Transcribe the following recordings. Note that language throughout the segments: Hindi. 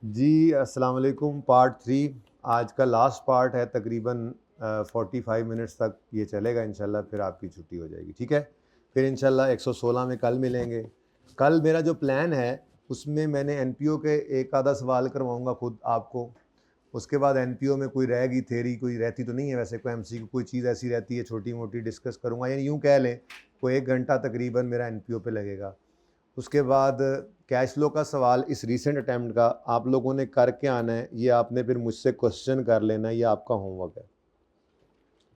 जी, अस्सलाम वालेकुम। पार्ट 3 आज का लास्ट पार्ट है। तकरीबन 45 मिनट्स तक ये चलेगा इंशाल्लाह, फिर आपकी छुट्टी हो जाएगी। ठीक है, फिर इंशाल्लाह 116 में कल मिलेंगे। कल मेरा जो प्लान है उसमें मैंने एनपीओ के एक आधा सवाल करवाऊंगा खुद आपको। उसके बाद एनपीओ में कोई रहेगी थेरी, कोई रहती तो नहीं है वैसे, कोई एमसीक्यू कोई चीज़ ऐसी रहती है छोटी मोटी डिस्कस करूँगा, यानी यूँ कह लें कोई 1 घंटा तकरीबन मेरा एनपीओ पे लगेगा। उसके बाद कैश फ्लो का सवाल इस रीसेंट अटैम्प्ट का आप लोगों ने करके आना है, ये आपने फिर मुझसे क्वेश्चन कर लेना है, ये आपका होमवर्क है।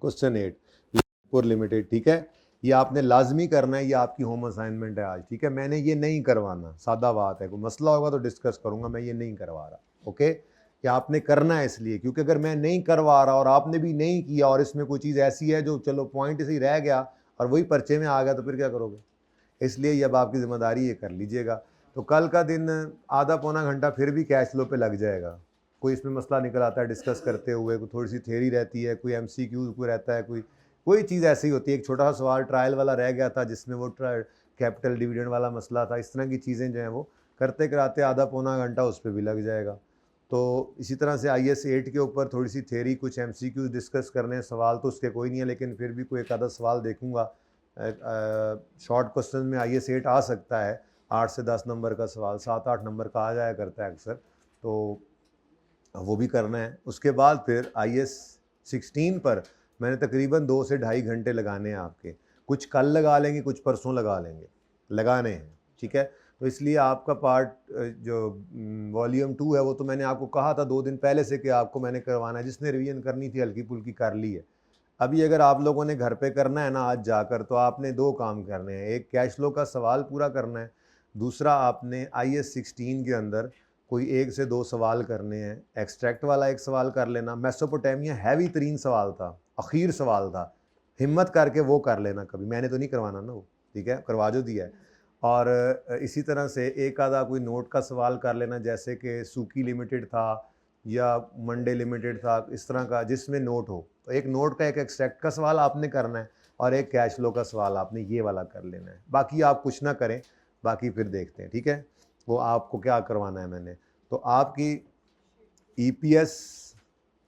क्वेश्चन 8 फॉर लिमिटेड, ठीक है, ये आपने लाजमी करना है, ये आपकी होम असाइनमेंट है आज। ठीक है, मैंने ये नहीं करवाना, सादा बात है, कोई मसला होगा तो डिस्कस करूंगा, मैं ये नहीं करवा रहा। ओके, ये आपने करना है इसलिए क्योंकि अगर मैं नहीं करवा रहा और आपने भी नहीं किया और इसमें कोई चीज़ ऐसी है जो चलो पॉइंट ऐसे ही रह गया और वही पर्चे में आ गया तो फिर क्या करोगे। इसलिए ये अब आपकी जिम्मेदारी ये कर लीजिएगा। तो कल का दिन आधा पौना घंटा फिर भी कैश फ्लो पे लग जाएगा। कोई इसमें मसला निकल आता है डिस्कस करते हुए, कोई थोड़ी सी थ्योरी रहती है, कोई एमसीक्यू कोई रहता है, कोई चीज़ ऐसी होती है। एक छोटा सा सवाल ट्रायल वाला रह गया था जिसमें वो कैपिटल डिविडेंड वाला मसला था। इस तरह की चीज़ें जो हैं वो करते कराते आधा पौना घंटा उस पर भी लग जाएगा। तो इसी तरह से IS 8 के ऊपर थोड़ी सी थ्योरी, कुछ MCQ डिस्कस करने हैं। सवाल तो उसके कोई नहीं है, लेकिन फिर भी कोई एक आधा सवाल देखूंगा। शॉर्ट क्वेश्चन में IS 8 आ सकता है, 8 से 10 नंबर का सवाल, 7-8 नंबर का आ जाया करता है अक्सर, तो वो भी करना है। उसके बाद फिर IS 16 पर मैंने तकरीबन 2 से ढाई घंटे लगाने हैं आपके। कुछ कल लगा लेंगे, कुछ परसों लगा लेंगे, लगाने हैं। ठीक है, तो इसलिए आपका पार्ट जो वॉल्यूम 2 है वो तो मैंने आपको कहा था 2 दिन पहले से कि आपको मैंने करवाना है। जिसने रिवीजन करनी थी हल्की फुल्की कर ली है। अभी अगर आप लोगों ने घर पे करना है ना आज जाकर, तो आपने 2 काम करने हैं। एक कैश फ्लो का सवाल पूरा करना है, दूसरा आपने IS 16 के अंदर कोई 1 से 2 सवाल करने हैं। एक्सट्रैक्ट वाला एक सवाल कर लेना, मेसोपोटामिया हैवी तरीन सवाल था, आखिर सवाल था, हिम्मत करके वो कर लेना। कभी मैंने तो नहीं करवाना ना वो, ठीक है, करवा जो दिया है। और इसी तरह से एक आधा कोई नोट का सवाल कर लेना, जैसे कि सूकी लिमिटेड था या मंडे लिमिटेड था, इस तरह का जिसमें नोट हो। तो एक नोट का, एक एक्सट्रैक्ट का सवाल आपने करना है और एक कैश फ्लो का सवाल आपने ये वाला कर लेना है। बाकी आप कुछ ना करें, बाकी फिर देखते हैं। ठीक है, वो आपको क्या करवाना है मैंने। तो आपकी EPS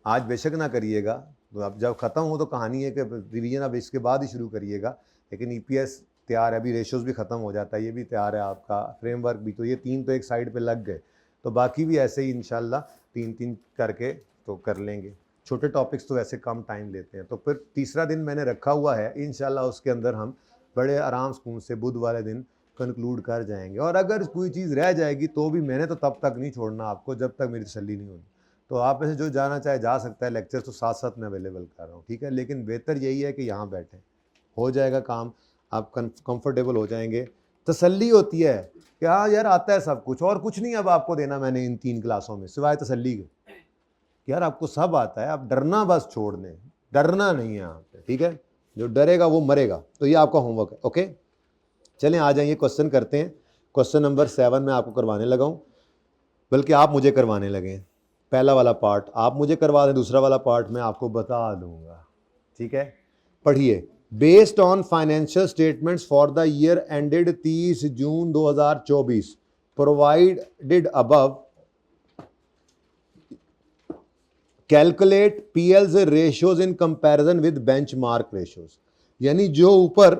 आज बेशक ना करिएगा, तो अब जब ख़त्म हो तो कहानी है कि रिवीजन अब इसके बाद ही शुरू करिएगा, लेकिन EPS तैयार है, अभी रेशोज़ भी ख़त्म हो जाता है, ये भी तैयार है आपका फ्रेमवर्क भी। तो ये 3 तो एक साइड पे लग गए, तो बाकी भी ऐसे ही इंशाल्लाह 3-3 करके तो कर लेंगे। छोटे टॉपिक्स तो वैसे कम टाइम लेते हैं। तो फिर तीसरा दिन मैंने रखा हुआ है, इंशाल्लाह उसके अंदर हम बड़े आराम सुकून से बुध वाले दिन कंक्लूड कर जाएंगे। और अगर कोई चीज़ रह जाएगी तो भी मैंने तो तब तक नहीं छोड़ना आपको जब तक मेरी तसल्ली नहीं होगी। तो आप में से जो जाना चाहे जा सकता है, लेक्चर तो साथ साथ मैं अवेलेबल कर रहा हूँ। ठीक है, लेकिन बेहतर यही है कि यहाँ बैठें, हो जाएगा काम, आप कंफर्टेबल हो जाएंगे, तसल्ली होती है कि हाँ यार आता है सब कुछ। और कुछ नहीं अब आपको देना मैंने इन 3 क्लासों में सिवाय तसल्ली के, यार आपको सब आता है, आप डरना बस छोड़ दें, डरना नहीं है यहाँ पे। ठीक है, जो डरेगा वो मरेगा। तो ये आपका होमवर्क है। ओके, चलें आ जाइए, क्वेश्चन करते हैं। क्वेश्चन नंबर 7 मैं आपको करवाने लगा हूँ, बल्कि आप मुझे करवाने लगे। पहला वाला पार्ट आप मुझे करवा दें, दूसरा वाला पार्ट मैं आपको बता दूंगा। ठीक है, पढ़िए। Based on financial statements for the year ended 30 June 2024 provided above, calculate PL's ratios in comparison with benchmark ratios. यानी जो ऊपर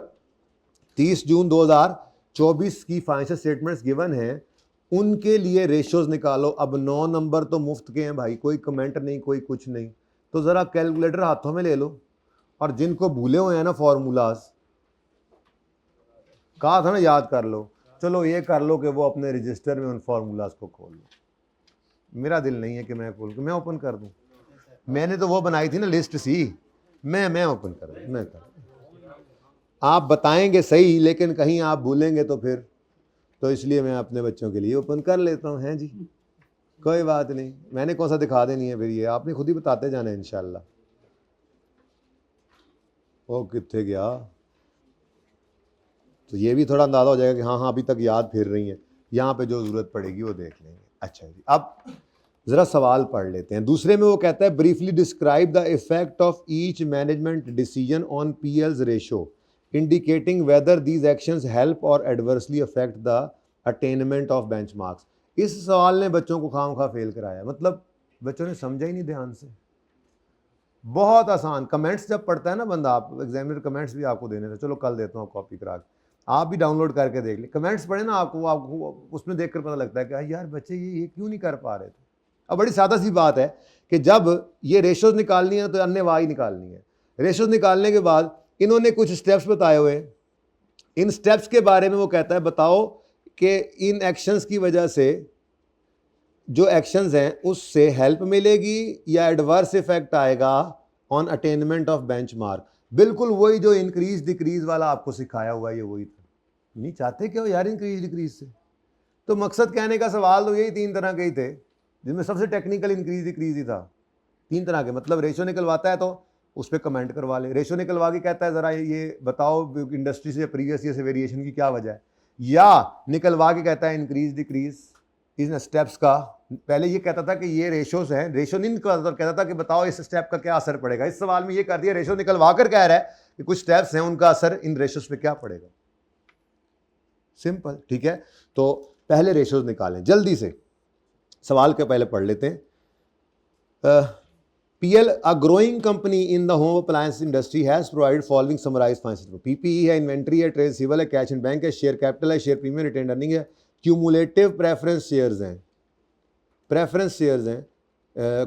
30 जून 2024 की फाइनेंशियल स्टेटमेंट्स गिवन है उनके लिए रेशियोज निकालो। अब 9 नंबर तो मुफ्त के हैं भाई, कोई कमेंट नहीं, कोई कुछ नहीं, तो ज़रा कैलकुलेटर हाथों में ले लो। और जिनको भूले हुए हैं ना फॉर्मूलाज, कहा था ना याद कर लो, चलो ये कर लो कि वो अपने रजिस्टर में उन फार्मूलाज को खोल लो। मेरा दिल नहीं है कि मैं खोल के मैं ओपन कर दूं, मैंने तो वो बनाई थी ना लिस्ट सी, मैं ओपन कर दूं, मैं कर। आप बताएंगे सही, लेकिन कहीं आप भूलेंगे तो फिर, तो इसलिए मैं अपने बच्चों के लिए ओपन कर लेता हूँ। हैं जी, कोई बात नहीं, मैंने कौन सा दिखा देनी है फिर, ये आपने खुद ही बताते जाना है इंशाल्लाह। ओ कितने गया, तो ये भी थोड़ा अंदाजा हो जाएगा कि हाँ हाँ अभी तक याद फिर रही है, यहाँ पे जो ज़रूरत पड़ेगी वो देख लेंगे। अच्छा जी, अब ज़रा सवाल पढ़ लेते हैं। दूसरे में वो कहता है briefly describe the effect of each management decision on PL's ratio indicating whether these actions help or adversely affect the attainment of benchmarks. इस सवाल ने बच्चों को खामखा फेल कराया, मतलब बच्चों ने समझा ही नहीं ध्यान से। बहुत आसान, कमेंट्स जब पढ़ता है ना बंदा, आप एग्जामिनर कमेंट्स भी आपको देने थे, चलो कल देता हूँ कॉपी करा के, आप भी डाउनलोड करके देख लें, कमेंट्स पढ़े ना, आपको उसमें देखकर पता लगता है कि यार बच्चे ये क्यों नहीं कर पा रहे थे। अब बड़ी सादा सी बात है कि जब ये रेशोज निकालनी है तो अन्य वाई निकालनी है। रेशोज निकालने के बाद इन्होंने कुछ स्टेप्स बताए हुए, इन स्टेप्स के बारे में वो कहता है बताओ कि इन एक्शंस की वजह से जो एक्शंस हैं उससे हेल्प मिलेगी या एडवर्स इफेक्ट आएगा ऑन अटेनमेंट ऑफ बेंचमार्क। बिल्कुल वही जो इंक्रीज डिक्रीज वाला आपको सिखाया हुआ है, ये वही था। नहीं चाहते क्यों यार इंक्रीज डिक्रीज से? तो मकसद कहने का सवाल तो यही 3 तरह के ही थे, जिसमें सबसे टेक्निकल इंक्रीज डिक्रीज ही था। 3 तरह के, मतलब रेशो निकलवाता है तो उस पर कमेंट करवा ले, रेशो निकलवा के कहता है ज़रा ये बताओ इंडस्ट्री से प्रीवियस ईयर से वेरिएशन की क्या वजह है, या निकलवा के कहता है इंक्रीज डिक्रीज इन स्टेप्स का। पहले ये कहता था कि ये रेशोज हैं, रेशो नहीं निकलता, कहता था कि बताओ इस स्टेप का क्या असर पड़ेगा। इस सवाल में ये कर दिया रेशो निकलवा कर कह रहा है कि कुछ स्टेप्स हैं उनका असर इन रेशोज पे क्या पड़ेगा। सिंपल, ठीक है। तो पहले रेशोज निकालें जल्दी से, सवाल के पहले पढ़ लेते हैं। PL, a growing company in the home appliance industry has provided following summarized financial। PPE है, इन्वेंट्री है, ट्रेड रिसीवेबल है, कैश एंड बैंक है, शेयर कैपिटल है, शेयर प्रीमियम, रिटेन अर्निंग है, क्यूमुलेटिव प्रेफरेंस शेयर्स हैं। प्रेफरेंस शेयर्स हैं,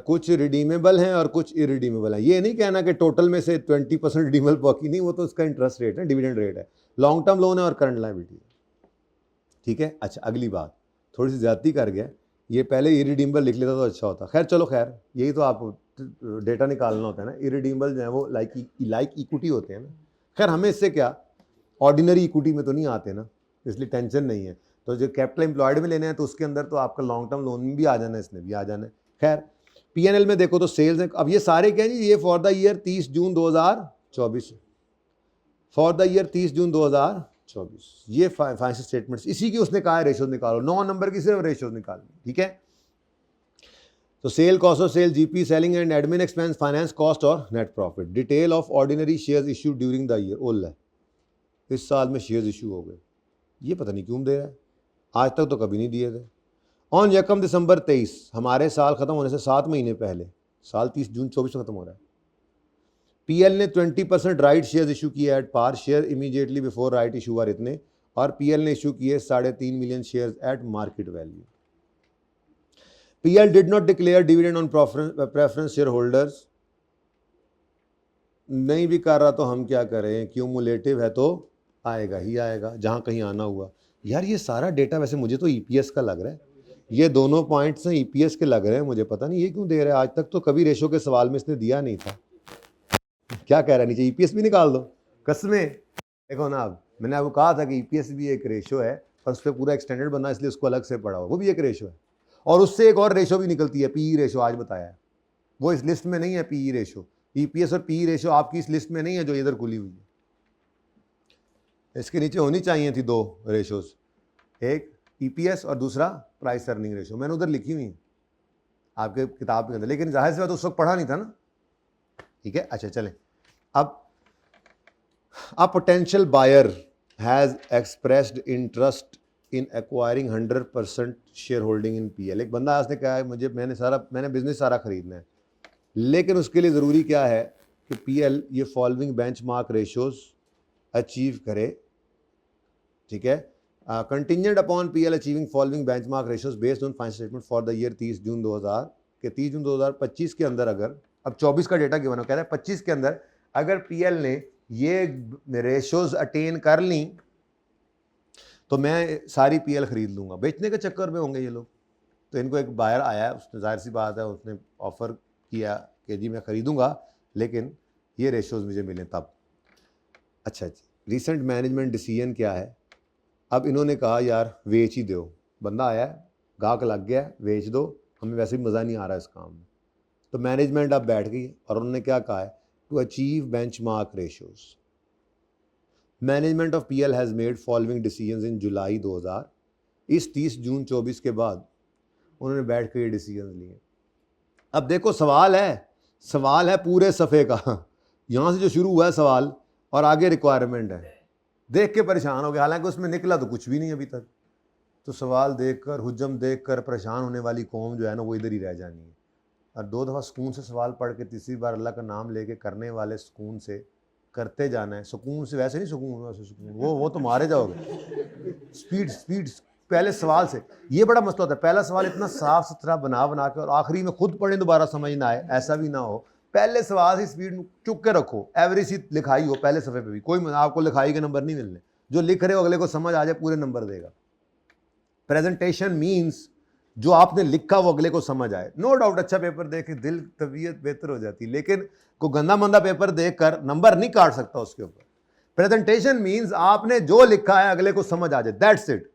कुछ रिडीमेबल हैं और कुछ इरिडीमेबल हैं। ये नहीं कहना कि टोटल में से 20% रिडीमेबल बाकी नहीं, वो तो उसका इंटरेस्ट रेट है, डिविडेंड रेट है, लॉन्ग टर्म लोन है और करंट लायबिलिटी है, ठीक है। अच्छा अगली बात, थोड़ी सी ज्यादती कर गया, ये पहले इरिडीमेबल लिख लेता तो अच्छा होता। खैर चलो, खैर यही तो आपको डेटा निकालना होता है ना। इरिडीमेबल जो है वो लाइक इक्विटी होते हैं ना। खैर हमें इससे क्या, ऑर्डिनरी इक्विटी में तो नहीं आते ना, इसलिए टेंशन नहीं है। तो जो कैपिटल एम्प्लॉयड में लेने हैं तो उसके अंदर तो आपका लॉन्ग टर्म लोन में भी आ जाना है, इसमें भी आ जाना है। खैर PNL में देखो तो सेल्स है, अब ये सारे क्या है, ये for the year 30 June 2024, for the year 30 जून 2024 ये फाइनेंशियल स्टेटमेंट्स, इसी की उसने कहा है रेशोज निकालो, 9 नंबर की सिर्फ रेशोज निकालनी, ठीक है। तो sale, cost of sale, GP, selling and admin expense, finance cost और net profit, detail of ordinary shares issued during the year. ओल है, इस साल में शेयर्स इशू हो गए, ये पता नहीं क्यों दे रहा है, आज तक तो कभी नहीं दिए थे। ऑन 1 दिसंबर 23, हमारे साल खत्म होने से 7 महीने पहले, साल 30 जून 24 खत्म हो रहा है, PL ने 20% राइट शेयर्स इशू किए at par, share immediately before right issue are इतने, और PL ने इशू किए 3.5 million shares at market value. PL did not declare dividend on preference share holders, नहीं भी कर रहा तो हम क्या करें, क्यूमुलेटिव है तो आएगा ही आएगा जहां कहीं आना हुआ। यार ये सारा डेटा वैसे मुझे तो EPS का लग रहा है, ये दोनों पॉइंट्स हैं EPS के लग रहे हैं मुझे, पता नहीं ये क्यों दे रहा है, आज तक तो कभी रेशो के सवाल में इसने दिया नहीं था। क्या कह रहा है नीचे, EPS भी निकाल दो कसमें। देखो ना, अब मैंने आपको कहा था कि EPS भी एक रेशो है, पर उस पर पूरा एक्सटेंडेड बनना, इसलिए उसको अलग से पढ़ा हो, वो भी एक रेशो है। और उससे एक और रेशो भी निकलती है, PE रेशो, आज बताया है, वो इस लिस्ट में नहीं है। PE रेशो, EPS और PE रेशो आपकी इस लिस्ट में नहीं है जो इधर खुली हुई है। इसके नीचे होनी चाहिए थी 2 रेशोज, एक EPS और दूसरा प्राइस अर्निंग रेशो, मैंने उधर लिखी हुई है आपके किताब के अंदर, लेकिन जाहिर सी बात उस वक्त पढ़ा नहीं था ना, ठीक है। अच्छा चलें, अब a potential buyer has expressed interest in acquiring 100% share holding in PL। एक बंदा उसने कहा है मैंने बिजनेस सारा खरीदना है, लेकिन उसके लिए ज़रूरी क्या है कि PL ये फॉलोइंग बेंचमार्क रेशोज अचीव करे, ठीक है। Contingent upon PL achieving following benchmark ratios based on financial statement for the year 30 जून 2025 के अंदर, अगर अब 24 का डेटा गिवन हो, कह रहा है 25 के अंदर अगर PL ने ये रेशोज अटेन कर ली तो मैं सारी PL खरीद लूंगा। बेचने के चक्कर में होंगे ये लोग, तो इनको एक बायर आया, उसने जाहिर सी बात है उसने ऑफर किया कि जी मैं खरीदूंगा लेकिन ये रेशोज मुझे मिले तब। अच्छा जी, रिसेंट मैनेजमेंट डिसीजन क्या है, अब इन्होंने कहा यार बेच ही दो, बंदा आया गाहक लग गया, बेच दो, हमें वैसे भी मज़ा नहीं आ रहा इस काम में। तो मैनेजमेंट अब बैठ गई और उन्होंने क्या कहा है, to achieve benchmark ratios management of PL has made following decisions in July 2000। इस 30 जून 24 के बाद उन्होंने बैठ कर ये डिसीजंस लिए। अब देखो सवाल है पूरे सफ़े का, यहाँ से जो शुरू हुआ है सवाल और आगे रिक्वायरमेंट है, देख के परेशान हो गया, हालांकि उसमें निकला तो कुछ भी नहीं अभी तक। तो सवाल देखकर हुज्जम देखकर परेशान होने वाली कौम जो है ना वो इधर ही रह जानी है। और 2 दफ़ा सुकून से सवाल पढ़ के तीसरी बार अल्लाह का नाम लेके करने वाले सुकून से करते जाना है। सुकून से वैसे नहीं सुकून, वैसे सुकून वो तो मारे जाओगे। स्पीड पहले सवाल से ये बड़ा मसला होता है। पहला सवाल इतना साफ सुथरा बना के और आखिरी में खुद पढ़ें दोबारा समझ ना आए, ऐसा भी ना हो। पहले सवाल से स्पीड चुक के रखो, एवरेज सी लिखाई हो पहले सफ़े पे भी, कोई आपको लिखाई के नंबर नहीं मिलने, जो लिख रहे हो अगले को समझ आ जाए पूरे नंबर देगा। प्रेजेंटेशन मीन्स जो आपने लिखा वो अगले को समझ आए। नो डाउट अच्छा पेपर देख के दिल तबीयत बेहतर हो जाती है, लेकिन कोई गंदा मंदा पेपर देखकर नंबर नहीं काट सकता उसके ऊपर। प्रेजेंटेशन मीन्स आपने जो लिखा है अगले को समझ आ जाए, दैट्स इट।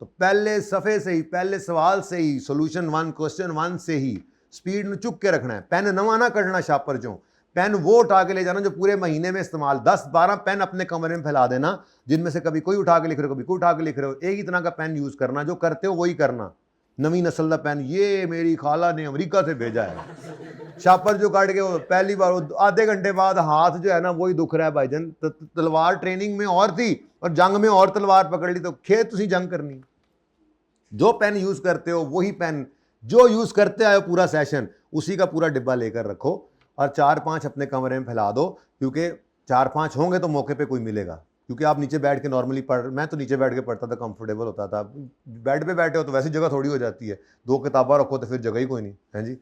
तो पहले सफ़े से ही, पहले सवाल से ही, सोल्यूशन 1 क्वेश्चन 1 से ही स्पीड में चुक के रखना है। पेन नवा ना करना शापर जो, पेन वो उठा के ले जाना जो पूरे महीने में इस्तेमाल, 10-12 पेन अपने कमरे में फैला देना, जिनमें से कभी कोई उठा के लिख रहे हो, कभी कोई उठा के लिख रहे हो। एक ही तरह का पेन यूज़ करना, जो करते हो वही करना। नवी नस्ल का पेन ये मेरी खाला ने अमेरिका से भेजा है, शापर जो काट के वो पहली बार आधे घंटे बाद हाथ जो है ना वही दुख रहा है भाईजान। तलवार ट्रेनिंग में और थी और जंग में और तलवार पकड़ ली, तो खेत तुसी जंग करनी। जो पेन यूज़ करते हो वही पेन जो यूज़ करते आए हो पूरा सेशन, उसी का पूरा डिब्बा लेकर रखो और 4-5 अपने कमरे में फैला दो, क्योंकि 4-5 होंगे तो मौके पे कोई मिलेगा। क्योंकि आप नीचे बैठ के नॉर्मली मैं तो नीचे बैठ के पढ़ता था, कंफर्टेबल होता था। बेड पे बैठे हो तो वैसी जगह थोड़ी हो जाती है, 2 किताबें रखो तो फिर जगह ही कोई नहीं है जी।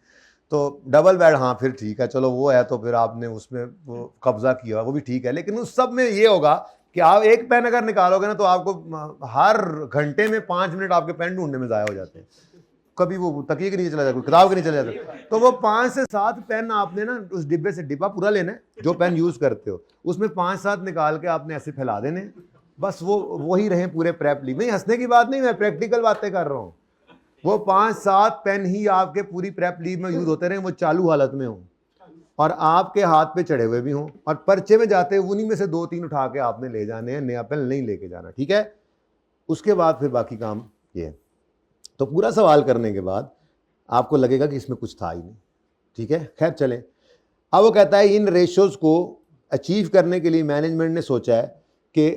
तो डबल बेड हाँ फिर ठीक है, चलो वो है तो फिर आपने उसमें वो कब्जा किया, वो भी ठीक है। लेकिन उस सब में ये होगा कि आप एक पेन अगर निकालोगे ना तो आपको हर घंटे में 5 मिनट आपके पेन ढूंढने में ज़ाया हो जाते हैं। कभी वो तकिए के नीचे चला जाता, किताब के नीचे चला जाता, तो वो 5 से 7 पेन आपने ना उस डिब्बे से, डिब्बा पूरा लेना है जो पेन यूज़ करते हो, उसमें 5-7 निकाल के आपने ऐसे फैला देने, बस वो वही रहे पूरे प्रेप लीव में। हंसने की बात नहीं, मैं प्रैक्टिकल बातें कर रहा हूँ। वो 5-7 पेन ही आपके पूरी प्रेप लीव में यूज़ होते रहे, वो चालू हालत में हों और आपके हाथ पे चढ़े हुए भी हों, और पर्चे में जाते हुए उन्हीं में से 2-3 उठा के आपने ले जाने हैं, नया पेन नहीं लेके जाना, ठीक है। उसके बाद फिर बाकी काम ये। तो पूरा सवाल करने के बाद आपको लगेगा कि इसमें कुछ था ही नहीं, ठीक है। खैर चलें, अब वो कहता है इन रेशोज़ को अचीव करने के लिए मैनेजमेंट ने सोचा है कि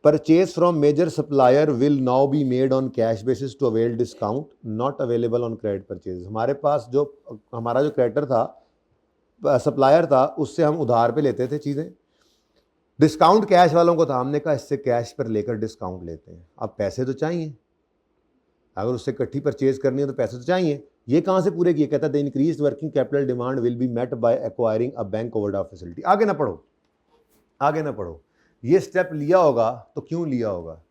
purchase from major supplier will now be made on cash basis to avail discount not available on credit purchase. हमारे पास जो हमारा जो क्रेडिटर था, सप्लायर था, उससे हम उधार पे लेते थे चीज़ें, डिस्काउंट कैश वालों को था। हमने कहा इससे कैश पर लेकर डिस्काउंट लेते हैं। अब पैसे तो चाहिए, अगर उससे इकट्ठी परचेज करनी है तो पैसे तो चाहिए। ये कहाँ से पूरे किए? कहता है the increase working capital demand will be met by acquiring a bank overdraft facility. आगे ना पढ़ो, आगे ना पढ़ो। ये स्टेप लिया होगा तो क्यों लिया होगा?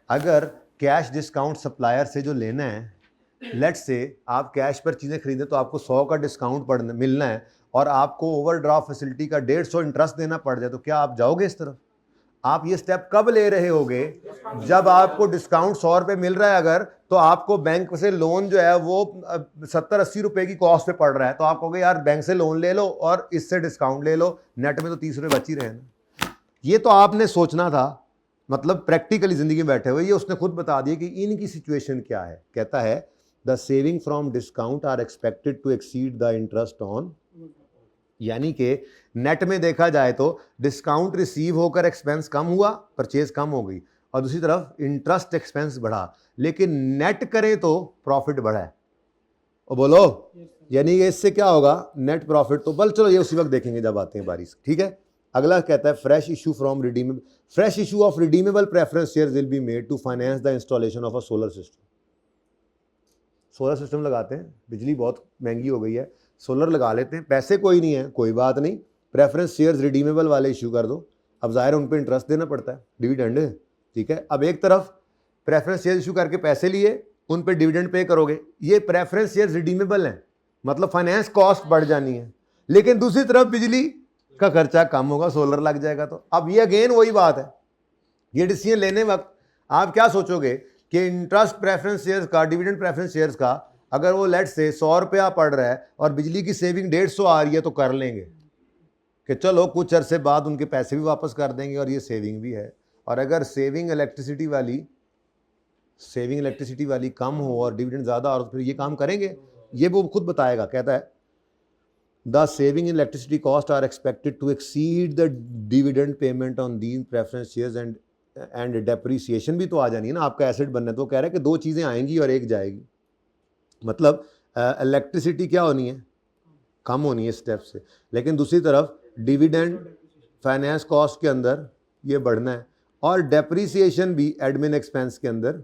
अगर कैश डिस्काउंट सप्लायर से जो लेना है, लेट्स से आप कैश पर चीज़ें खरीदें तो आपको 100 का डिस्काउंट मिलना है और आपको ओवरड्राफ्ट फैसिलिटी का 150 इंटरेस्ट देना पड़ जाए, तो क्या आप जाओगे इस तरफ? आप ये स्टेप कब ले रहे होगे? जब आपको डिस्काउंट 100 रुपये मिल रहा है अगर, तो आपको बैंक से लोन जो है वो 70-80 रुपये की कॉस्ट पे पड़ रहा है, तो आप कहोगे यार बैंक से लोन ले लो और इससे डिस्काउंट ले लो, नेट में तो 30 रुपये बच ही रहे ना। ये तो आपने सोचना था, मतलब प्रैक्टिकली ज़िंदगी में बैठे हुए। ये उसने खुद बता दिया कि इनकी सिचुएशन क्या है। कहता है the saving from discount are expected to exceed the interest on, यानी कि नेट में देखा जाए तो डिस्काउंट रिसीव होकर एक्सपेंस कम हुआ, परचेज कम हो गई, और दूसरी तरफ इंटरेस्ट एक्सपेंस बढ़ा, लेकिन नेट करें तो प्रॉफिट बढ़ा है। और बोलो यानी कि इससे क्या होगा? Net profit. तो बल चलो ये उसी वक्त देखेंगे जब आते हैं बारिश, ठीक है। अगला कहता है fresh issue from redeemable, fresh issue of redeemable preference shares will be made to finance the installation of a solar system. Solar system लगाते हैं, बिजली बहुत महंगी हो गई है, सोलर लगा लेते हैं, पैसे कोई नहीं है, कोई बात नहीं, प्रेफरेंस शेयर्स रिडीमेबल वाले इशू कर दो। अब ज़ाहिर उन पर इंटरेस्ट देना पड़ता है, डिविडेंड, ठीक है। अब एक तरफ प्रेफरेंस शेयर इशू करके पैसे लिए, उन पर डिविडेंड पे करोगे, ये प्रेफरेंस शेयर्स रिडीमेबल हैं, मतलब फाइनेंस कॉस्ट बढ़ जानी है। लेकिन दूसरी तरफ बिजली का खर्चा कम होगा, सोलर लग जाएगा। तो अब ये अगेन वही बात है, ये डिसीजन लेने वक्त आप क्या सोचोगे कि इंटरेस्ट प्रेफरेंस शेयर्स का, डिविडेंड प्रेफरेंस शेयर्स का, अगर वो लेट से 100 रुपया पड़ रहा है और बिजली की सेविंग 150 आ रही है, तो कर लेंगे कि चलो कुछ अरसे बाद उनके पैसे भी वापस कर देंगे और ये सेविंग भी है। और अगर सेविंग इलेक्ट्रिसिटी वाली कम हो और डिविडेंड ज़्यादा और फिर ये काम करेंगे, ये वो खुद बताएगा। कहता है the saving in electricity cost are expected to exceed the dividend payment on these preference shares and and depreciation भी तो आ जानी है ना, आपका एसेट बनना है। तो वो कह रहा है कि दो चीज़ें आएंगी और एक जाएगी। मतलब इलेक्ट्रिसिटी क्या होनी है, कम होनी है स्टेप से, लेकिन दूसरी तरफ डिविडेंड फाइनेंस कॉस्ट के अंदर ये बढ़ना है, और डेप्रिसिएशन भी एडमिन एक्सपेंस के अंदर।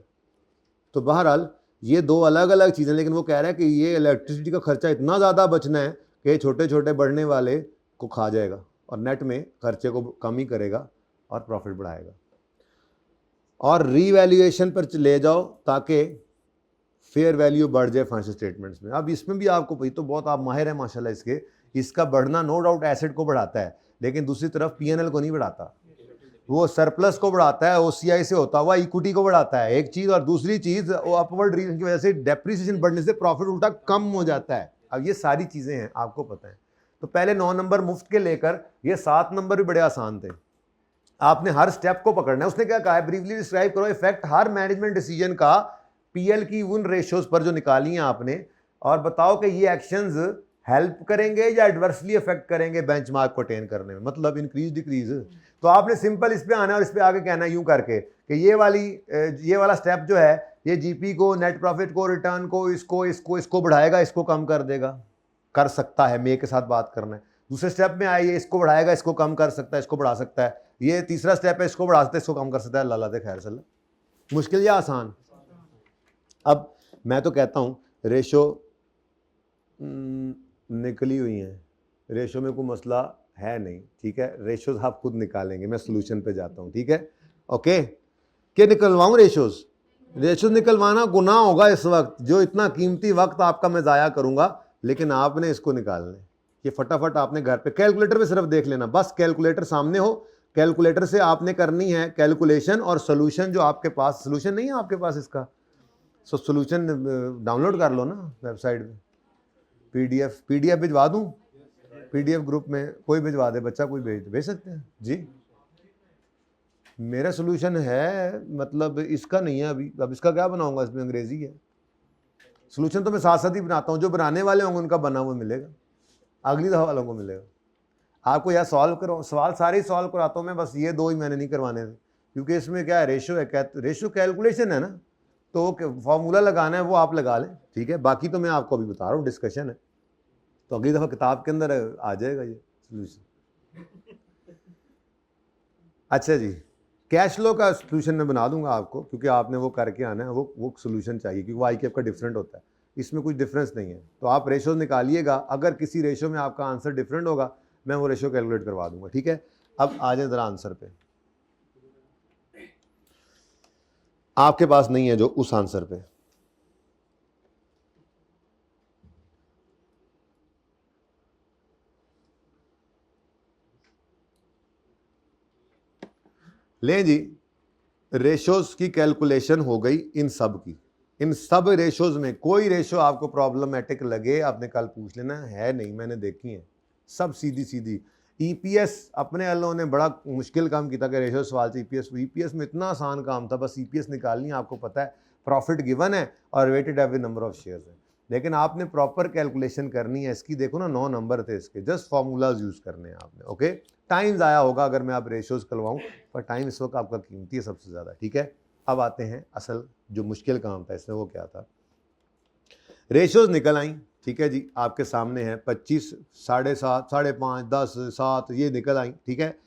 तो बहरहाल ये दो अलग अलग चीज़ें, लेकिन वो कह रहा है कि ये इलेक्ट्रिसिटी का खर्चा इतना ज़्यादा बचना है कि छोटे छोटे बढ़ने वाले को खा जाएगा और नेट में खर्चे को कम ही करेगा और प्रॉफिट बढ़ाएगा। और रीवैल्यूएशन पर ले जाओ ताकि फेयर वैल्यू बढ़ जाए फाइनेंशियल स्टेटमेंट्स में। अब इसमें भी आपको भाई तो बहुत आप माहिर हैं माशाल्लाह इसके, इसका बढ़ना नो डाउट एसेट को बढ़ाता है, लेकिन दूसरी तरफ पीएनएल को नहीं बढ़ाता, वो सरप्लस को बढ़ाता है, ओसीआई से होता हुआ इक्विटी को बढ़ाता है, एक चीज़। और दूसरी चीज़ वो अपवर्ड रीजन की वजह से डेप्रिसिएशन बढ़ने से प्रॉफिट उल्टा कम हो जाता है। अब ये सारी चीज़ें हैं, आपको पता है। तो पहले 9 नंबर मुफ्त के लेकर ये 7 नंबर भी बड़े आसान थे, आपने हर स्टेप को पकड़ना है। उसने क्या कहा है, ब्रीफली डिस्क्राइब करो इफेक्ट हर मैनेजमेंट डिसीजन का पीएल की उन रेशियोज पर जो निकाली हैं आपने, और बताओ कि ये एक्शंस हेल्प करेंगे या एडवर्सली इफेक्ट करेंगे बेंचमार्क को अटेन करने में, मतलब इंक्रीज डिक्रीज। तो आपने सिंपल इस पे आना है और इस पे आगे कहना है यूं करके कि ये वाला स्टेप जो है ये जीपी को, नेट प्रॉफिट को, रिटर्न को, इसको बढ़ाएगा, इसको कम कर देगा, कर सकता है, मे के साथ बात करना है। दूसरे स्टेप में आइए, इसको बढ़ाएगा, इसको कम कर सकता है, इसको बढ़ा सकता है। ये तीसरा स्टेप है, इसको बढ़ा सकता है, इसको कम कर सकता है। अल्लाह खैर सल्ला। मुश्किल या आसान? अब मैं तो कहता हूँ रेशो निकली हुई हैं, रेशो में कोई मसला है नहीं, ठीक है। रेशोज आप खुद निकालेंगे, मैं सोल्यूशन पे जाता हूँ, ठीक है। ओके, क्या निकलवाऊँ रेशोज? रेशोज निकलवाना गुनाह होगा इस वक्त, जो इतना कीमती वक्त आपका मैं ज़ाया करूँगा, लेकिन आपने इसको निकालना है। ये फटाफट आपने घर पे कैलकुलेटर पे सिर्फ देख लेना, बस कैलकुलेटर सामने हो, कैलकुलेटर से आपने करनी है कैलकुलेशन, और सोल्यूशन जो आपके पास, सोल्यूशन नहीं है आपके पास इसका, सो सोल्यूशन डाउनलोड कर लो ना वेबसाइट पे। पीडीएफ भिजवा दूँ? पीडीएफ ग्रुप में कोई भिजवा दे, बच्चा कोई भेज सकते हैं जी। मेरा सोल्यूशन है, मतलब इसका नहीं है अभी, अब इसका क्या बनाऊंगा, इसमें अंग्रेजी है। सोल्यूशन तो मैं साथ साथ ही बनाता हूँ, जो बनाने वाले होंगे उनका बना हुआ मिलेगा, अगली दफ़ा वालों को मिलेगा। आपको यार सॉल्व करो, सवाल सारे ही सॉल्व कराता हूँ मैं, बस ये दो ही मैंने नहीं करवाने थे, क्योंकि इसमें क्या है, रेशो है, रेशो कैलकुलेशन है ना, तो फॉर्मूला लगाना है वो आप लगा लें, ठीक है। बाकी तो मैं आपको अभी बता रहा हूँ, डिस्कशन है, तो अगली दफ़ा किताब के अंदर आ जाएगा ये सोल्यूशन। अच्छा जी, कैश फ्लो का सोल्यूशन मैं बना दूंगा आपको, क्योंकि आपने वो करके आना है, वो सोल्यूशन चाहिए, क्योंकि वो ICAP का डिफरेंट होता है, इसमें कुछ डिफरेंस नहीं है। तो आप रेशो निकालिएगा, अगर किसी रेशो में आपका आंसर डिफरेंट होगा, मैं वो रेशो कैलकुलेट करवा दूंगा, ठीक है। अब आ जाए ज़रा आंसर पे, आपके पास नहीं है जो उस आंसर पे, ले जी। रेशोज की कैलकुलेशन हो गई इन सब की, इन सब रेशोज में कोई रेशो आपको प्रॉब्लमेटिक लगे आपने कल पूछ लेना है, नहीं मैंने देखी है सब सीधी सीधी। EPS अपने अल्लाह ने बड़ा मुश्किल काम किया कि रेशो सवाल से EPS में इतना आसान काम था, बस EPS निकालनी, आपको पता है प्रॉफिट गिवन है और weighted average number of shares है, लेकिन आपने प्रॉपर कैलकुलेशन करनी है इसकी। देखो ना 9 नंबर थे इसके, जस्ट फार्मूलाज यूज़ करने हैं आपने, ओके। टाइम ज़ाया होगा अगर मैं आप रेशोज करवाऊँ, पर टाइम इस वक्त आपका कीमती है सबसे ज़्यादा, ठीक है। अब आते हैं असल जो मुश्किल काम था इसमें, वो क्या था। रेशोज निकल आई, ठीक है जी, आपके सामने है 25, 7.5, 5.5, 10, 7, ये निकल आई, ठीक है।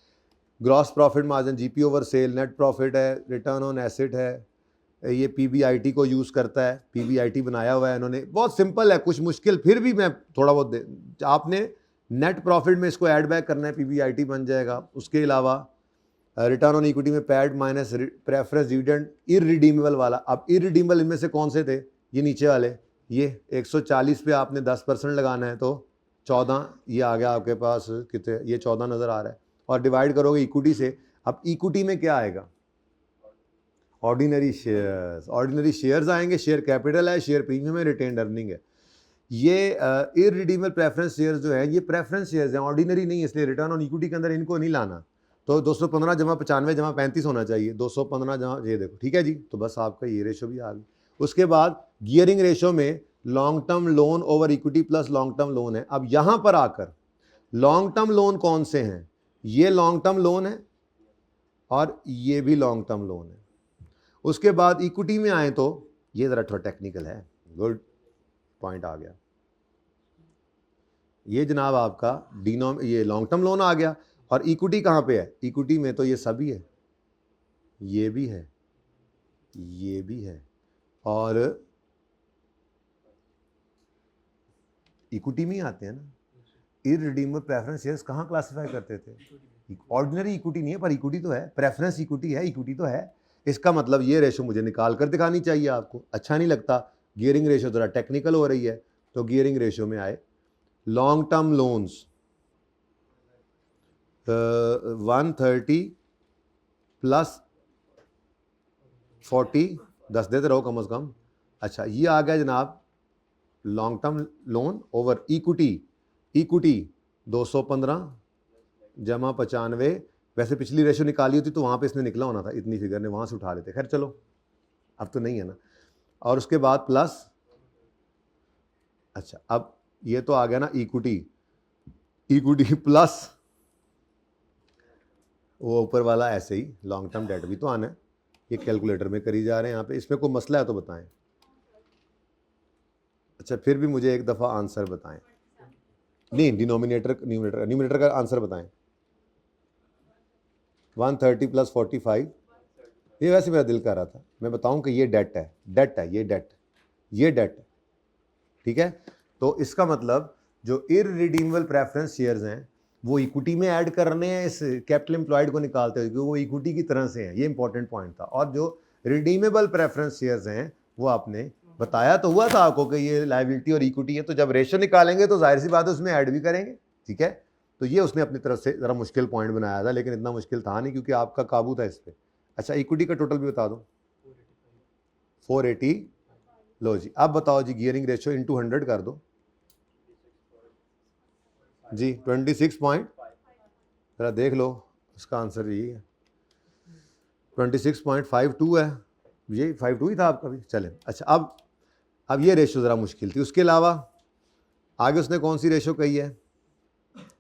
Gross profit margin, GP over cell, net profit है, रिटर्न ऑन एसेट है, ये PBIT को यूज़ करता है, PBIT बनाया हुआ है इन्होंने, बहुत सिंपल है, कुछ मुश्किल फिर भी मैं थोड़ा बहुत आपने नेट प्रॉफिट में इसको ऐड बैक करना है, PBIT बन जाएगा। उसके अलावा रिटर्न ऑन इक्विटी में pad minus preference dividend irredeemable वाला। अब इररिडीमेबल इनमें से कौन से थे, ये नीचे वाले, ये 140 पे आपने 10% लगाना है तो 14, ये आ गया आपके पास कितने, ये 14 नज़र आ रहा है, और डिवाइड करोगे इक्विटी से। अब इक्विटी में क्या आएगा, ऑर्डिनरी शेयर्स, ऑर्डिनरी शेयर्स आएंगे, शेयर कैपिटल है, शेयर प्रीमियम है, रिटेन्ड अर्निंग है। ये इररिडीमेबल प्रेफरेंस शेयर्स जो है ये प्रेफरेंस शेयर्स हैं, ऑर्डिनरी नहीं, इसलिए रिटर्न ऑन इक्विटी के अंदर इनको नहीं लाना। तो 215 जमा 95 जमा 35 होना चाहिए, 215 जमा, ये देखो, ठीक है जी। तो बस आपका ये रेशो भी आ गई। उसके बाद गियरिंग रेशो में long term loan over equity plus long term loan है। अब यहाँ पर आकर लॉन्ग टर्म लोन कौन से हैं, ये लॉन्ग टर्म लोन है, और ये भी लॉन्ग टर्म लोन है। उसके बाद इक्विटी में आए तो ये ज़रा थोड़ा टेक्निकल है, गुड पॉइंट आ गया। ये जनाब आपका ये लॉन्ग टर्म लोन आ गया। और इक्विटी कहाँ पे है? इक्विटी में तो ये सभी है, ये भी है, ये भी है, और इक्विटी में ही आते हैं ना। इररिडीमेबल प्रेफरेंस शेयर्स कहाँ क्लासिफाई करते थे? ऑर्डिनरी इक्विटी नहीं है, पर इक्विटी तो है, प्रेफरेंस इक्विटी है, इक्विटी तो है। इसका मतलब ये रेशो मुझे निकाल कर दिखानी चाहिए आपको। अच्छा नहीं लगता, गियरिंग रेशो ज़रा टेक्निकल हो रही है, तो गियरिंग रेशो में आए लॉन्ग टर्म लोन्स 130 प्लस 40, 10 देते रहो कम से कम। अच्छा, ये आ गया जनाब long term loan over equity. Equity 215 जमा 95। वैसे पिछली रेशो निकाली होती तो वहाँ पे इसने निकला होना था, इतनी फिगर ने वहाँ से उठा लेते। खैर चलो, अब तो नहीं है ना। और उसके बाद प्लस, अच्छा अब ये तो आ गया ना इक्विटी, इक्विटी प्लस वो ऊपर वाला ऐसे ही लॉन्ग टर्म डेट भी तो आना है। ये कैलकुलेटर में करी जा रहे हैं यहाँ पे। इसमें कोई मसला है तो बताएं। अच्छा, फिर भी मुझे एक दफ़ा आंसर बताएं। नहीं, न्यूमरेटर का आंसर बताएं। 130 प्लस 45, ये वैसे मेरा दिल कर रहा था मैं बताऊं कि ये डेट है, डेट है, ये डेट है, ठीक है। तो इसका मतलब जो इररिडीमेबल प्रेफरेंस शेयर्स हैं वो इक्विटी में ऐड करने हैं इस कैपिटल एम्प्लॉयड को निकालते हुए, क्योंकि वो इक्विटी की तरह से हैं। ये इंपॉर्टेंट पॉइंट था। और जो रिडीमेबल प्रेफरेंस शेयर्स हैं वो आपने बताया तो हुआ था आपको कि ये लायबिलिटी और इक्विटी है, तो जब रेशो निकालेंगे तो जाहिर सी बात है उसमें ऐड भी करेंगे, ठीक है। तो ये उसने अपनी तरफ से ज़रा मुश्किल पॉइंट बनाया था, लेकिन इतना मुश्किल था नहीं क्योंकि आपका काबू था इस पर। अच्छा, इक्विटी का टोटल भी बता दो। 480। लो जी, अब बताओ जी, गियरिंग रेशो इंटू 100 कर दो जी। 26 पॉइंट, जरा देख लो इसका आंसर यही है, 26.52 है। ये 52 ही था आपका भी, चले। अच्छा, अब ये रेशो ज़रा मुश्किल थी। उसके अलावा आगे उसने कौन सी रेशो कही है?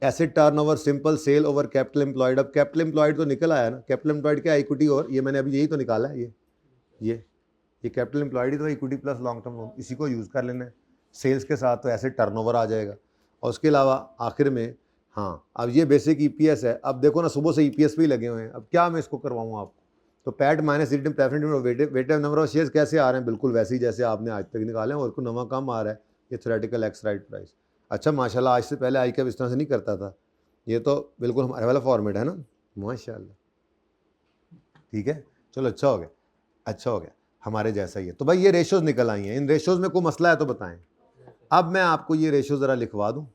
Asset turnover simple sale over capital employed. अब कैपिटल एम्प्लॉयड तो निकल आया ना, कैपिटल एम्प्लॉयड क्या इक्विटी, और ये मैंने अभी यही तो निकाला है। ये कैपिटल एम्प्लॉयड ही तो equity plus long term loan, इसी को यूज़ कर लेना है। सेल्स के साथ तो एसेट टर्नओवर आ जाएगा। और उसके अलावा आखिर में, हाँ, अब ये बेसिक ईपीएस है। अब देखो ना, सुबह से ईपीएस पे ही लगे हुए हैं। अब क्या मैं इसको करवाऊँ आपको? तो PAT minus return preference weighted number of shares कैसे आ रहे हैं? बिल्कुल वैसे ही जैसे आपने आज तक निकाले हैं, और को नवा कम आ रहा है, ये थ्योरेटिकल एक्स राइट प्राइस। अच्छा माशाल्लाह, आज से पहले आई कैप इस तरह से नहीं करता था। ये तो बिल्कुल हमारे वाला फॉर्मेट है ना, माशाल्लाह, ठीक है। चलो, अच्छा हो गया, अच्छा हो गया, हमारे जैसा ही है। तो भाई ये रेशोज़ निकल आई हैं। इन रेशोज़ में कोई मसला है तो बताएं। अब मैं आपको ये रेशो ज़रा लिखवा दूँ।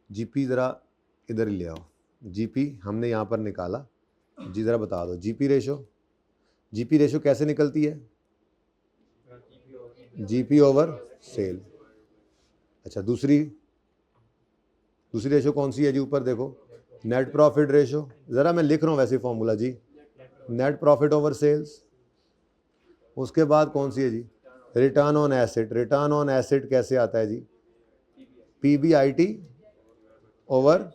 जीपी ज़रा इधर ही ले आओ। जीपी हमने यहाँ पर निकाला जी, ज़रा बता दो जीपी रेशो कैसे निकलती है? GP over cell. अच्छा, दूसरी रेशो कौन सी है जी? ऊपर देखो, नेट प्रॉफिट रेशो। ज़रा मैं लिख रहा हूँ वैसे फॉर्मूला जी, नेट प्रॉफिट ओवर सेल्स। उसके बाद कौन सी है जी? Return on asset. Return on asset कैसे आता है जी? PBIT over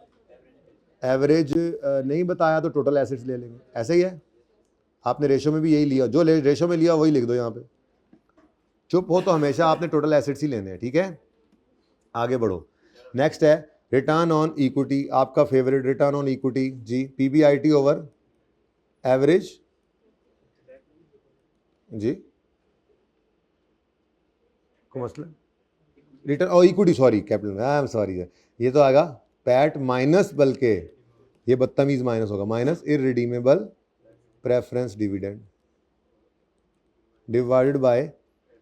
average. नहीं बताया तो टोटल एसेट्स ले लेंगे, ऐसे ही है। आपने रेशो में भी यही लिया, जो रेशो में लिया वही लिख दो यहाँ पे। चुप हो तो हमेशा आपने टोटल एसेट्स ही लेने हैं, ठीक है। आगे बढ़ो। नेक्स्ट है रिटर्न ऑन इक्विटी, आपका फेवरेट रिटर्न ऑन इक्विटी जी, पीबीआईटी ओवर एवरेज जी। को मसला रिटर्न और equity, sorry capital, I am sorry, ये तो आएगा पैट माइनस, बल्कि ये बदतमीज माइनस होगा, minus irredeemable preference dividend divided by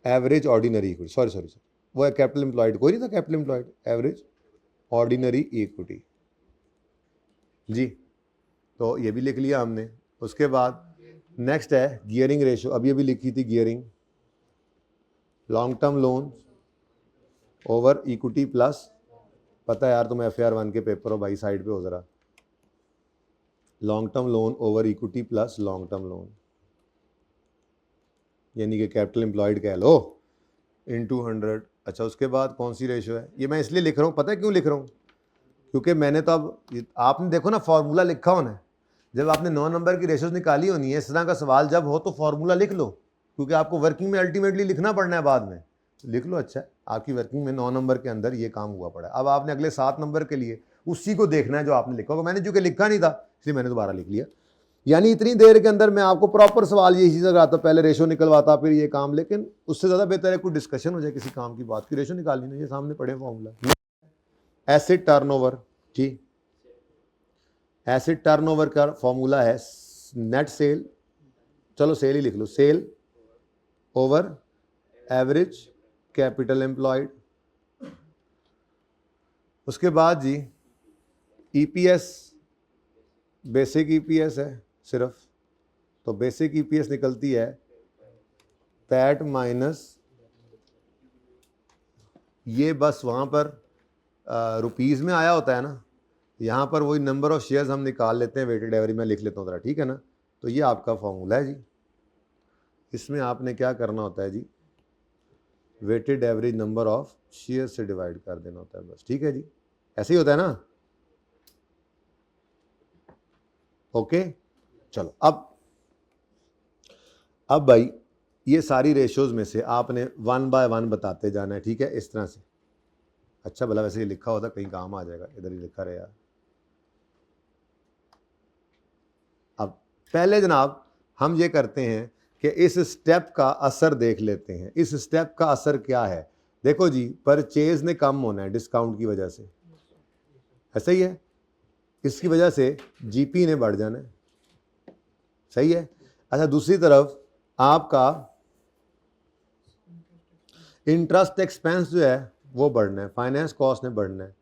average ordinary equity. Sorry, वो है कैपिटल एम्प्लॉयड, कोई नहीं था capital employed, average ordinary equity जी। तो ये भी लिख लिया हमने। उसके बाद नेक्स्ट है गियरिंग रेशो। अभी अभी लिखी थी gearing, long term loan over equity plus, पता है यार तुम FAR1 के पेपर हो भाई, साइड पे हो ज़रा। Long term loan over equity plus long term loan, यानी कि कैपिटल एम्प्लॉयड कह लो, इनटू 100। अच्छा, उसके बाद कौन सी रेशो है? ये मैं इसलिए लिख रहा हूँ, पता है क्यों लिख रहा हूँ? क्योंकि मैंने तो अब आपने देखो ना फॉर्मूला लिखा होना है, जब आपने 9 नंबर की रेशोज निकाली होनी है, इस तरह का सवाल जब हो तो फॉर्मूला लिख लो, क्योंकि आपको वर्किंग में अल्टीमेटली लिखना पड़ना है बाद में, तो लिख लो। अच्छा, आपकी वर्किंग में 9 नंबर के अंदर ये काम हुआ पड़ा है। अब आपने अगले 7 नंबर के लिए उसी को देखना है जो आपने लिखा होगा। मैंने चूंकि लिखा नहीं था इसलिए मैंने दोबारा लिख लिया। यानी इतनी देर के अंदर मैं आपको प्रॉपर सवाल यही चीज़ लगाता, पहले रेशो निकलवाता फिर ये काम, लेकिन उससे ज़्यादा बेहतर है कोई डिस्कशन हो जाए किसी काम की बात की, रेशो निकालनी नहीं, ये सामने पड़े फॉर्मूला। एसिड टर्नओवर, ठीक, एसिड टर्नओवर का फॉर्मूला है नेट सेल, चलो सेल ही लिख लो, sale over average capital employed. उसके बाद जी ईपीएस, बेसिक ईपीएस है सिर्फ, तो बेसिक ईपीएस निकलती है पैट माइनस, ये बस वहाँ पर रुपीज़ में आया होता है ना, यहाँ पर वही नंबर ऑफ शेयर्स हम निकाल लेते हैं वेटेड एवरेज में लिख लेता हूँ ज़रा, ठीक है ना। तो ये आपका फॉर्मूला है जी, इसमें आपने क्या करना होता है जी, weighted average number of share से डिवाइड कर देना होता है बस, ठीक है जी, ऐसे ही होता है ना। ओके, चलो अब भाई ये सारी रेशोज में से आपने 1 बाय 1 बताते जाना है, ठीक है, इस तरह से। अच्छा भला वैसे ये लिखा होता कहीं काम आ जाएगा, इधर ही लिखा रहे यार। अब पहले जनाब हम ये करते हैं कि इस स्टेप का असर देख लेते हैं। इस स्टेप का असर क्या है? देखो जी, परचेज ने कम होना है डिस्काउंट की वजह से, ऐसा ही है, इसकी वजह से जीपी ने बढ़ जाना है, सही है। अच्छा, दूसरी तरफ आपका इंटरेस्ट एक्सपेंस जो है वो बढ़ना है, फाइनेंस कॉस्ट ने बढ़ना है,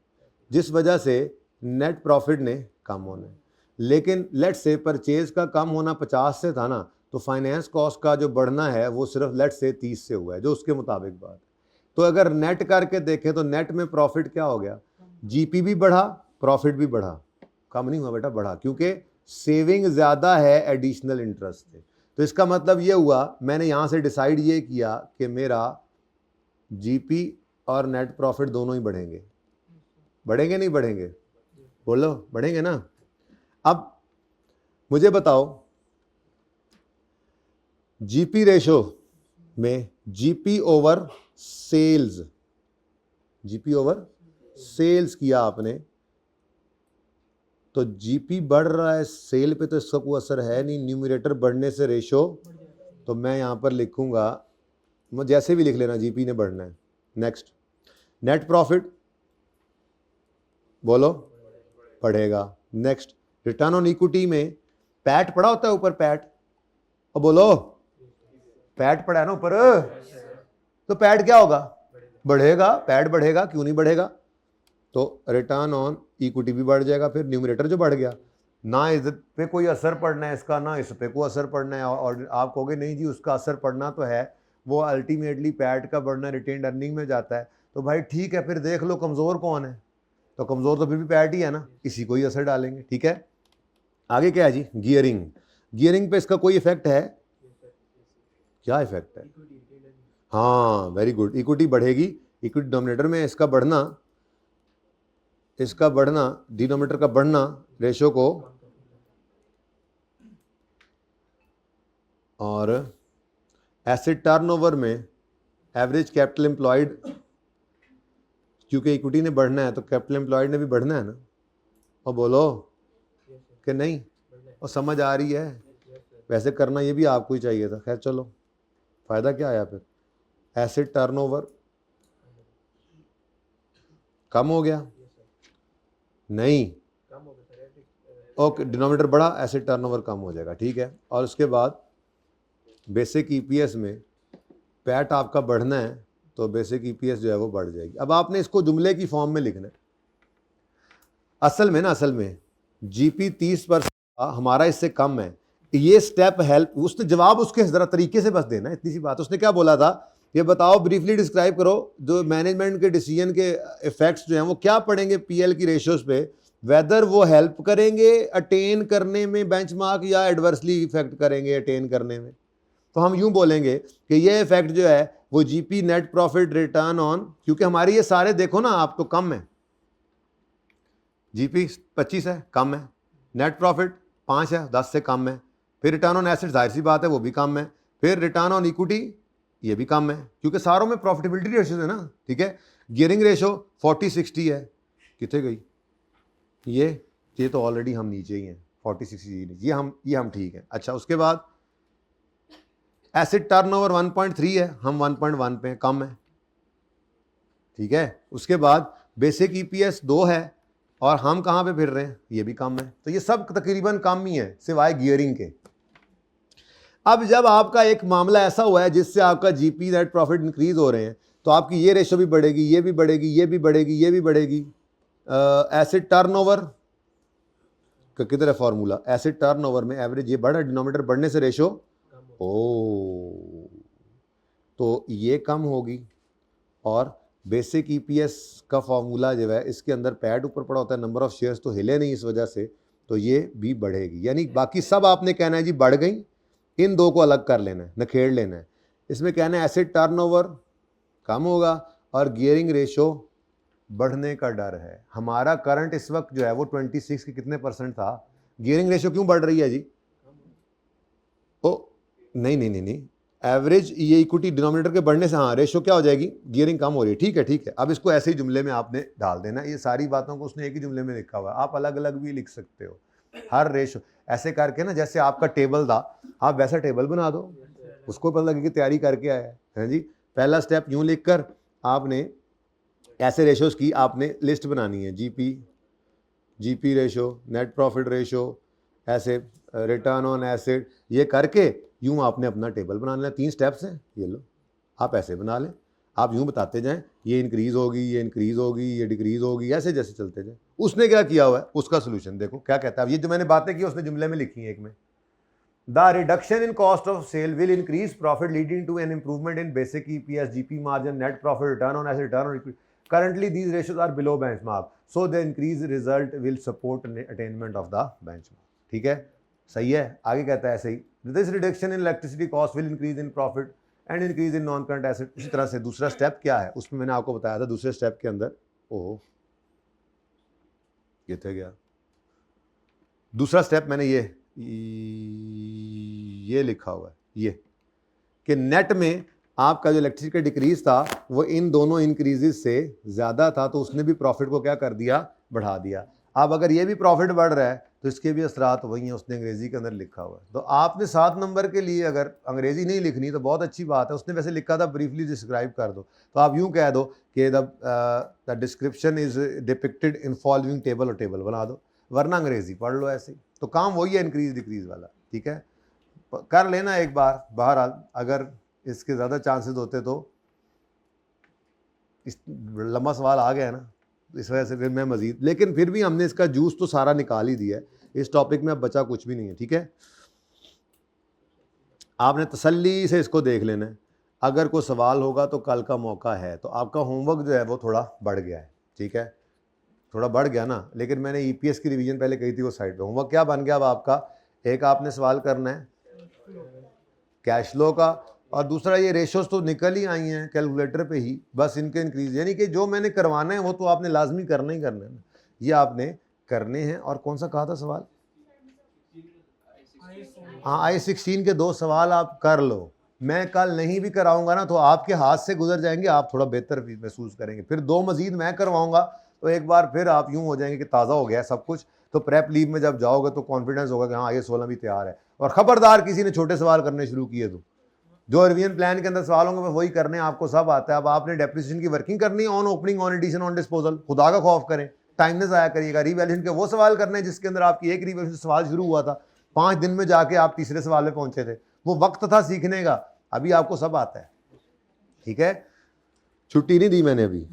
जिस वजह से नेट प्रॉफिट ने कम होना है। लेकिन लेट से परचेज का कम होना 50 से था ना, तो फाइनेंस कॉस्ट का जो बढ़ना है वो सिर्फ लेट से 30 से हुआ है, जो उसके मुताबिक बात है। तो अगर नेट करके देखें तो नेट में प्रॉफिट क्या हो गया, जीपी भी बढ़ा, प्रॉफिट भी बढ़ा, कम नहीं हुआ बेटा, बढ़ा, क्योंकि सेविंग ज़्यादा है एडिशनल इंटरेस्ट से। तो इसका मतलब ये हुआ, मैंने यहाँ से डिसाइड ये किया कि मेरा जीपी और नेट प्रॉफिट दोनों ही बढ़ेंगे। बढ़ेंगे नहीं बढ़ेंगे? बोलो, बढ़ेंगे ना। अब मुझे बताओ, जीपी रेशो में GP over sales, GP over sales किया आपने, तो जीपी बढ़ रहा है, सेल पे तो इसका कोई असर है नहीं, न्यूमरेटर बढ़ने से रेशो, तो मैं यहाँ पर लिखूंगा, जैसे भी लिख लेना, जीपी ने बढ़ना है। नेक्स्ट, नेट प्रॉफिट बोलो बढ़ेगा। नेक्स्ट, रिटर्न ऑन इक्विटी में पैट पड़ा होता है ऊपर, पैट, और बोलो पैट पड़ा है ना ऊपर, तो पैट क्या होगा, बढ़ेगा, पैट बढ़ेगा, क्यों नहीं बढ़ेगा, तो रिटर्न ऑन इक्विटी भी बढ़ जाएगा, फिर न्यूमरेटर जो बढ़ गया, ना इस पे कोई असर पड़ना है इसका, ना इस पे कोई असर पड़ना है। और आप कहोगे नहीं जी उसका असर पड़ना तो है, वो अल्टीमेटली पैट का बढ़ना रिटेन्ड अर्निंग में जाता है, तो भाई ठीक है, फिर देख लो कमज़ोर कौन है, तो कमज़ोर तो फिर भी पैट ही है ना, इसी को ही असर डालेंगे, ठीक है। आगे क्या है जी, गियरिंग, गियरिंग पे इसका कोई इफेक्ट है, क्या इफेक्ट है, हाँ वेरी गुड, इक्विटी बढ़ेगी, इक्विटी डिनोमिनेटर में इसका बढ़ना, डिनोमिनेटर का बढ़ना रेशो को, और एसेट टर्नओवर में एवरेज कैपिटल एम्प्लॉयड, क्योंकि इक्विटी ने बढ़ना है तो कैपिटल एम्प्लॉयड ने भी बढ़ना है ना, और बोलो कि नहीं, और समझ आ रही है, वैसे करना ये भी आपको ही चाहिए था, खैर चलो, फ़ायदा क्या आया फिर, एसेट टर्नओवर कम हो गया, नहीं, ओके, डिनोमिनेटर बढ़ा, एसेट टर्नओवर कम हो जाएगा, ठीक है। और उसके बाद बेसिक ईपीएस में पैट आपका बढ़ना है, तो बेसिक ईपीएस जो है वो बढ़ जाएगी। अब आपने इसको जुमले की फॉर्म में लिखना है। असल में जीपी 30% हमारा इससे कम है, ये स्टेप हेल्प, उसने जवाब उसके ज़रा तरीके से बस देना, इतनी सी बात। उसने क्या बोला था, ये बताओ, ब्रीफली डिस्क्राइब करो जो मैनेजमेंट के डिसीजन के इफेक्ट्स जो हैं वो क्या पड़ेंगे पीएल की रेशियोज पे, वेदर वो हेल्प करेंगे अटेन करने में बेंचमार्क या एडवर्सली इफेक्ट करेंगे अटेन करने में। तो हम यूं बोलेंगे कि ये इफेक्ट जो है वो GP, net profit, return on, क्योंकि हमारी ये सारे देखो ना आप तो कम है, जीपी 25 है, कम है, नेट प्रॉफिट 5 है, 10 से कम है। फिर रिटर्न ऑन एसेट जाहिर सी बात है वो भी कम है। फिर रिटर्न ऑन इक्विटी ये भी कम है, क्योंकि सारों में प्रॉफिटेबिलिटी रेशियो है ना, ठीक है। गियरिंग रेशो 40-60 है, कितने गई ये तो ऑलरेडी हम नीचे ही हैं, 40-60 ये हम ठीक है। अच्छा, उसके बाद एसेट टर्नओवर 1.3 है, हम 1.1 पे कम है, ठीक है। उसके बाद बेसिक ईपीएस 2 है और हम कहाँ पे फिर रहे हैं, ये भी कम है। तो ये सब तकरीबन कम ही है सिवाय गियरिंग के। अब जब आपका एक मामला ऐसा हुआ है जिससे आपका जीपी नेट प्रॉफिट इंक्रीज हो रहे हैं, तो आपकी ये रेशो भी बढ़ेगी, ये भी बढ़ेगी, ये भी बढ़ेगी, ये भी बढ़ेगी। एसेट टर्नओवर का किधर है फॉर्मूला, एसेट टर्नओवर में एवरेज ये बढ़ा, डिनोमिनेटर बढ़ने से रेशो तो ये कम होगी। और बेसिक ईपीएस का फॉर्मूला जो है इसके अंदर पैड ऊपर पड़ा होता है, नंबर ऑफ शेयर्स तो हिले नहीं इस वजह से, तो ये भी बढ़ेगी। यानी बाकी सब आपने कहना है जी बढ़ गई, इन दो को अलग कर लेना है, नखेड़ लेना है। इसमें कहना है एसेट टर्नओवर कम होगा और गियरिंग रेशो बढ़ने का डर है। हमारा करंट इस वक्त जो है वो 26 के कितने % था, गियरिंग रेशो क्यों बढ़ रही है जी? ओ नहीं, एवरेज ये इक्विटी डिनोमिनेटर के बढ़ने से हाँ रेशो क्या हो जाएगी, गियरिंग कम हो रही है, ठीक है। अब इसको ऐसे ही जुमले में आपने डाल देना, ये सारी बातों को उसने एक ही जुमले में लिखा हुआ है, आप अलग अलग भी लिख सकते हो। हर रेशो ऐसे करके ना, जैसे आपका टेबल था आप वैसा टेबल बना दो, उसको पता लगे कि तैयारी करके आया है जी। पहला स्टेप यूं लिखकर आपने ऐसे रेशोज की आपने लिस्ट बनानी है, GP ratio, net profit ratio, ऐसे रिटर्न ऑन एसेट, ये करके यूं आपने अपना टेबल बना लेना। 3 स्टेप्स हैं, ये लो आप ऐसे बना लें, आप यूं बताते जाएं ये इंक्रीज होगी, ये इंक्रीज होगी, ये डिक्रीज होगी, ऐसे जैसे चलते जाए। उसने क्या किया हुआ है उसका सोल्यूशन देखो क्या कहता है। ये जो मैंने बातें की उसने जुमले में लिखी है एक में, the reduction in cost of sale will increase profit leading to an improvement in basic EPS, GP margin, net profit, return on asset, return on equity. Currently, these ratios are below benchmark, so the increased result will support attainment of the benchmark. ठीक है, सही है। आगे कहता है ऐसे ही, this reduction in electricity cost will increase in profit and increase in non-current asset। इसी तरह से दूसरा स्टेप क्या है उसमें मैंने आपको बताया था, दूसरे स्टेप के अंदर ये थे गया दूसरा स्टेप मैंने ये लिखा हुआ है, ये कि नेट में आपका जो इलेक्ट्रिसिटी का डिक्रीज था वो इन दोनों इंक्रीजेस से ज़्यादा था, तो उसने भी प्रॉफिट को क्या कर दिया, बढ़ा दिया। अब अगर ये भी प्रॉफिट बढ़ रहा है तो इसके भी असरात वही हैं, उसने अंग्रेज़ी के अंदर लिखा हुआ है। तो आपने 7 नंबर के लिए अगर अंग्रेज़ी नहीं लिखनी तो बहुत अच्छी बात है, उसने वैसे लिखा था ब्रीफली डिस्क्राइब कर दो, तो आप यूँ कह दो कि the description is depicted in following table, और टेबल बना दो, वरना अंग्रेज़ी पढ़ लो ऐसे ही। तो काम वही है इंक्रीज डिक्रीज वाला, ठीक है, कर लेना एक बार। बहरहाल अगर इसके ज़्यादा चांसेस होते तो इस लंबा सवाल आ गया है ना, इस वजह से फिर मैं मज़ीद, लेकिन फिर भी हमने इसका जूस तो सारा निकाल ही दिया है, इस टॉपिक में अब बचा कुछ भी नहीं है, ठीक है। आपने तसल्ली से इसको देख लेना है, अगर कोई सवाल होगा तो कल का मौका है। तो आपका होमवर्क जो है वो थोड़ा बढ़ गया है, ठीक है, थोड़ा बढ़ गया ना, लेकिन मैंने ईपीएस की रिवीजन पहले कही थी वो साइड पे। होमवर्क क्या बन गया अब आपका, एक आपने सवाल करना है कैश फ्लो का, और दूसरा ये रेशोज तो निकल ही आई हैं कैलकुलेटर पे ही, बस इनके इंक्रीज, यानी कि जो मैंने करवाना है वो तो आपने लाजमी करना ही करना है ना, ये आपने करने हैं। और कौन सा कहा था सवाल, हाँ I16 के 2 सवाल आप कर लो। मैं कल नहीं भी कराऊंगा ना तो आपके हाथ से गुजर जाएंगे, आप थोड़ा बेहतर महसूस करेंगे। फिर 2 मजीद मैं करवाऊंगा तो एक बार फिर आप यूं हो जाएंगे कि ताज़ा हो गया सब कुछ। तो प्रेप लीव में जब जाओगे तो कॉन्फिडेंस होगा कि हाँ I16 भी तैयार है। और ख़बरदार किसी ने छोटे सवाल करने शुरू किए तो जो रिवीजन प्लान के अंदर सवाल होंगे वही करने, आपको सब आता है। अब आपने डेप्रिसिएशन की वर्किंग करनी है, on opening, on addition, on disposal, खुदा का खौफ करें, टाइमनेस आया करिएगा। रिवैल्यूएशन के वो सवाल करने हैं जिसके अंदर आपकी एक रिवैल्यूएशन से सवाल शुरू हुआ था, 5 दिन में जाके आप तीसरे सवाल में पहुंचे थे, वो वक्त था सीखने का, अभी आपको सब आता है, ठीक है। छुट्टी नहीं दी मैंने अभी।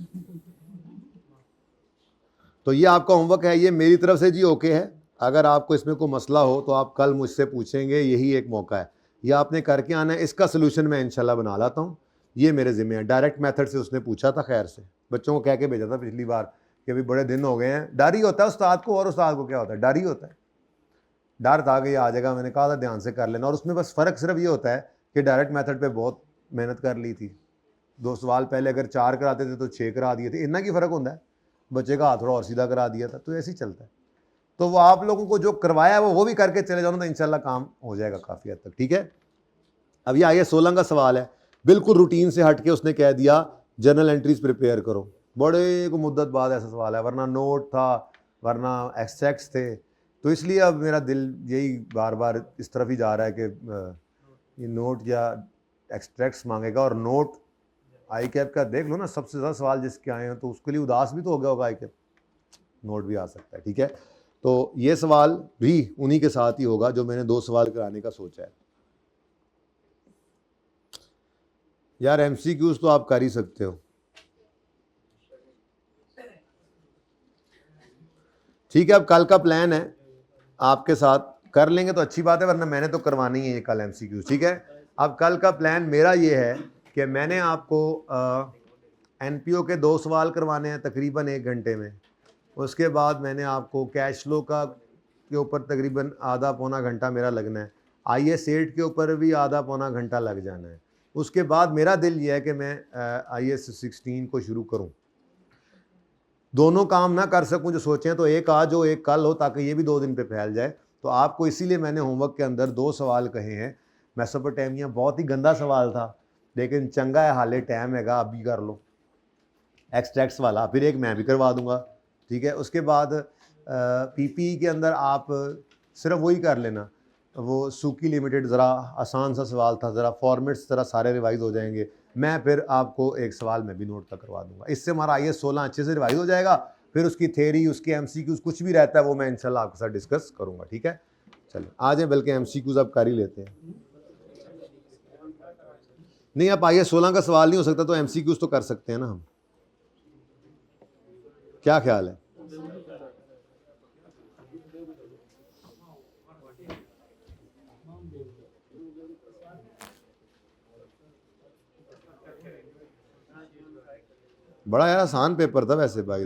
तो ये आपका होमवर्क है, ये मेरी तरफ से जी ओके है। अगर आपको इसमें कोई मसला हो तो आप कल मुझसे पूछेंगे, यही एक मौका है, ये आपने करके आना है। इसका सोल्यूशन मैं इंशाल्लाह बना लाता हूँ, ये मेरे ज़िम्मे है। डायरेक्ट मेथड से उसने पूछा था, खैर से बच्चों को कह के भेजा था पिछली बार कि अभी बड़े दिन हो गए हैं। डर ही होता है उस्ताद को, और उस्ताद को क्या होता है, डर ही होता है। डर था कि ये आ जाएगा, मैंने कहा था ध्यान से कर लेना। और उसमें बस फ़र्क सिर्फ ये होता है कि डायरेक्ट मेथड पर बहुत मेहनत कर ली थी, 2 सवाल पहले अगर 4 कराते थे तो 6 करा दिए थे, इतना की फ़र्क होता है। बच्चे का हाथ थोड़ा और सीधा करा दिया था, तो ऐसे ही चलता है। तो वो आप लोगों को जो करवाया है वो भी करके चले जाओ ना, तो इंशाल्लाह काम हो जाएगा काफ़ी हद तक। ठीक है, अब ये IAS 16 का सवाल है, बिल्कुल रूटीन से हट के उसने कह दिया जर्नल एंट्रीज प्रिपेयर करो। बड़े को मुद्दत बाद ऐसा सवाल है, वरना नोट था, वरना एक्सट्रैक्ट्स थे। तो इसलिए अब मेरा दिल यही बार बार इस तरफ ही जा रहा है कि ये नोट या एक्सट्रैक्ट्स मांगेगा। और नोट आई कैप का देख लो ना, सबसे ज़्यादा सवाल जिसके आए हैं, तो उसके लिए उदास भी तो हो गया होगा आई कैप, नोट भी आ सकता है। ठीक है, तो ये सवाल भी उन्हीं के साथ ही होगा जो मैंने 2 सवाल कराने का सोचा है। यार MCQs तो आप कर ही सकते हो। ठीक है, अब कल का प्लान है आपके साथ, कर लेंगे तो अच्छी बात है, वरना मैंने तो करवानी है ये कल MCQs। ठीक है, अब कल का प्लान मेरा ये है कि मैंने आपको NPO के 2 सवाल करवाने हैं तकरीबन 1 घंटे में। उसके बाद मैंने आपको कैश फ्लो का के ऊपर तकरीबन आधा पौना घंटा मेरा लगना है। IAS 8 के ऊपर भी आधा पौना घंटा लग जाना है। उसके बाद मेरा दिल ये है कि मैं IAS 16 को शुरू करूं। दोनों काम ना कर सकूं जो सोचें, तो एक आज हो एक कल हो, ताकि ये भी 2 दिन पे फैल जाए। तो आपको इसीलिए मैंने होमवर्क के अंदर 2 सवाल कहे हैं। मेसोपोटामिया बहुत ही गंदा सवाल था, लेकिन चंगा है, हाले टाइम हैगा, आप भी कर लो। एक्सट्रैक्ट्स वाला फिर एक मैं भी करवा दूंगा। ठीक है, उसके बाद PPE के अंदर आप सिर्फ वही कर लेना, वो सूकी लिमिटेड ज़रा आसान सा सवाल था, ज़रा फॉर्मेट्स ज़रा सारे रिवाइज हो जाएंगे। मैं फिर आपको एक सवाल मैं भी नोट तक करवा दूंगा। इससे हमारा IAS 16 अच्छे से रिवाइज हो जाएगा। फिर उसकी थेरी, उसके MCQs कुछ भी रहता है वो मैं इंशाल्लाह आपके साथ डिस्कस करूंगा। ठीक है, चलिए आ जाए, बल्कि MCQs आप कर ही लेते हैं। नहीं, आप IAS 16 का सवाल नहीं हो सकता तो MCQs तो कर सकते हैं ना हम, क्या ख्याल है? बड़ा यार आसान पेपर था वैसे भाई,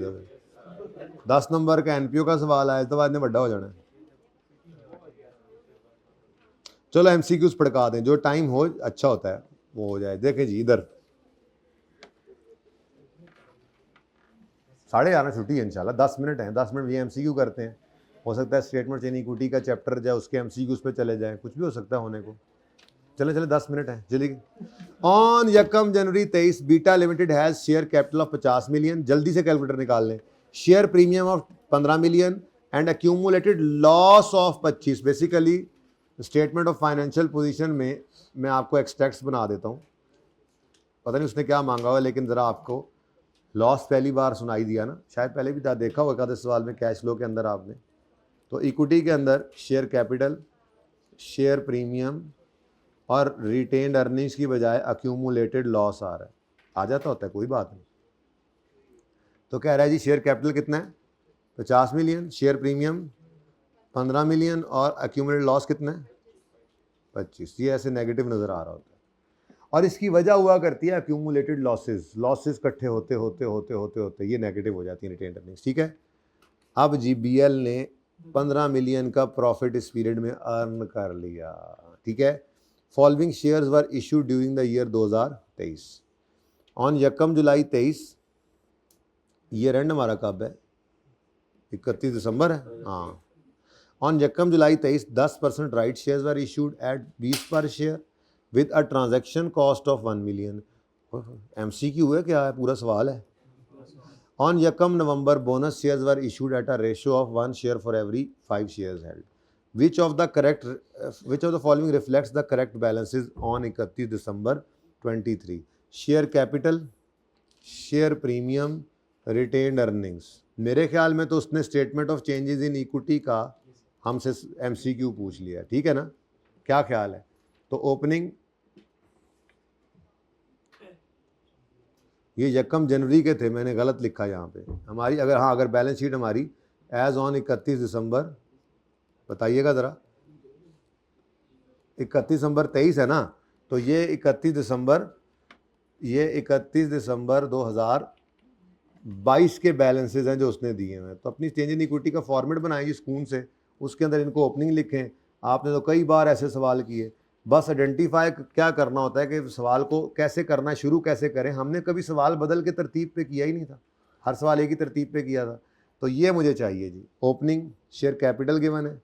10 नंबर का NPO का सवाल आया तो बाद में बड़ा हो जाना है। चलो MCQs पढ़का दें, जो टाइम हो अच्छा होता है वो हो जाए। देखें जी, इधर 11:30 छुट्टी है इंशाल्लाह, 10 मिनट हैं, 10 मिनट ये MCQ करते हैं। हो सकता है स्टेटमेंट चेन इक्विटी का चैप्टर जाए, उसके MCQs पे चले जाएं, कुछ भी हो सकता है होने को। चले 10 मिनट हैं, चलिए। On 1 January 23 beta limited has share capital of 50 million, जल्दी से कैलकुलेटर निकाल लें। Share premium of 15 million and accumulated loss of 25। Basically statement of financial position में मैं आपको एक्सट्रैक्ट्स बना देता हूँ, पता नहीं उसने क्या मांगा हुआ, लेकिन ज़रा आपको लॉस पहली बार सुनाई दिया ना, शायद पहले भी देखा होगा आधे सवाल में कैश फ्लो के अंदर आपने। तो इक्विटी के अंदर शेयर कैपिटल, शेयर प्रीमियम और रिटेन्ड अर्निंग्स की बजाय अक्यूमुलेटेड लॉस आ रहा है, आ जाता होता है, कोई बात नहीं। तो कह रहा है जी शेयर कैपिटल कितना है 50 मिलियन, शेयर प्रीमियम 15 मिलियन और अक्यूमुलेटेड लॉस कितना है 25। ये ऐसे नेगेटिव नज़र आ रहा होता है, और इसकी वजह हुआ करती है अक्यूमुलेटेड लॉसेस इकट्ठे होते होते होते होते होते ये नेगेटिव हो जाती है रिटेन्ड अर्निंग्स। ठीक है, अब जी BL ने 15 मिलियन का प्रॉफिट इस पीरियड में अर्न कर लिया। ठीक है, following shares were issued during the year 2023 on 1 July 23। Year and हमारा कब है, 31 दिसंबर है, हाँ। On 1 July 23 10% right shares were issued at 20 पर share with a transaction cost of 1 million. MCQ है क्या है, पूरा सवाल है। On 1 November bonus shares were issued at a ratio of 1 share for every 5 shares held. Which of the following reflects the correct balances on 31 December 23? Share capital, share premium, retained earnings. मेरे ख्याल में तो उसने statement of changes in equity का हमसे MCQ पूछ लिया, ठीक है ना, क्या ख्याल है? तो ओपनिंग ये 1 जनवरी के थे, मैंने गलत लिखा यहाँ पे हमारी, अगर बैलेंस शीट हमारी एज ऑन 31 दिसंबर, बताइएगा ज़रा, 31 दिसंबर 23 है ना, तो ये 31 दिसंबर 2022 के बैलेंसेज हैं जो उसने दिए हैं। तो अपनी चेंज इन इक्विटी का फॉर्मेट बनाइए स्कून से, उसके अंदर इनको ओपनिंग लिखें। आपने तो कई बार ऐसे सवाल किए, बस आइडेंटिफाई क्या करना होता है कि सवाल को कैसे करना, शुरू कैसे करें। हमने कभी सवाल बदल के तरतीब पे किया ही नहीं था, हर सवाल एक ही तरतीब पे किया था। तो ये मुझे चाहिए जी। ओपनिंग शेयर कैपिटल गिवन है,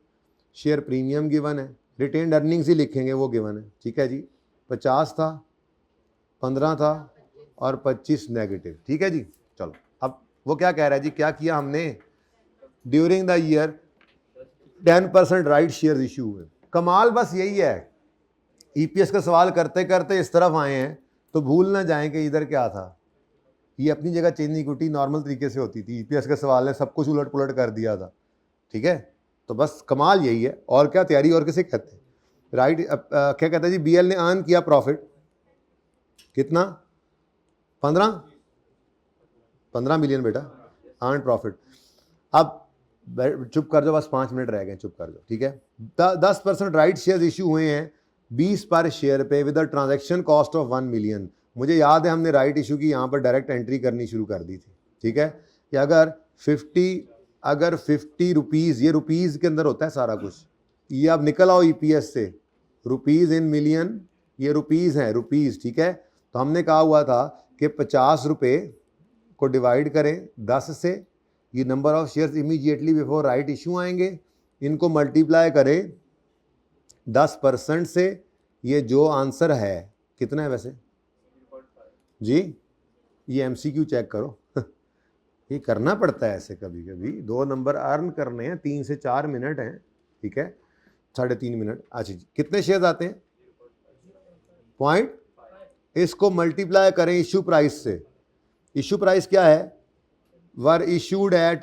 शेयर प्रीमियम गिवन है, रिटेन्ड अर्निंग्स ही लिखेंगे वो गिवन है, ठीक है जी। 50 था, 15 था और 25 नेगेटिव, ठीक है जी। चलो अब वो क्या कह रहा है जी, क्या किया हमने, during the year 10% right share issue हुए। कमाल बस यही है, ईपीएस का सवाल करते करते इस तरफ आए हैं तो भूल ना जाएं कि इधर क्या था। ये अपनी जगह चेंज इक्विटी नॉर्मल तरीके से होती थी, ईपीएस का सवाल ने सब कुछ उलट पुलट कर दिया था, ठीक है। तो बस कमाल यही है, और क्या तैयारी और किसे कहते हैं, राइट। क्या कहता है जी, बीएल ने अर्न किया प्रॉफिट कितना, 15 मिलियन बेटा अर्न प्रॉफिट। अब चुप कर जाओ, बस 5 मिनट रह गए, चुप कर जाओ, ठीक है। 10% राइट शेयर इशू हुए हैं 20 पर शेयर पे with a transaction cost of 1 million. मुझे याद है हमने राइट इशू की यहाँ पर डायरेक्ट एंट्री करनी शुरू कर दी थी, ठीक है। कि अगर 50 रुपीज़, ये रुपीज़ के अंदर होता है सारा कुछ, ये आप निकल आओ ईपीएस से, रुपीज़ इन मिलियन, ये रुपीज़ हैं, रुपीज़, ठीक है। तो हमने कहा हुआ था कि 50 रुपये को डिवाइड करें 10 से, ये number of shares immediately before right issue आएंगे, इनको मल्टीप्लाई करें 10% से, ये जो आंसर है कितना है वैसे जी, ये एमसीक्यू चेक करो ये करना पड़ता है ऐसे कभी कभी, 2 नंबर अर्न करने हैं, 3 से 4 मिनट हैं, ठीक है, 3.5 मिनट। अच्छा जी, कितने शेयर्स आते हैं, पॉइंट, इसको मल्टीप्लाई करें इशू प्राइस से। इशू प्राइस क्या है, वर इशूड एट,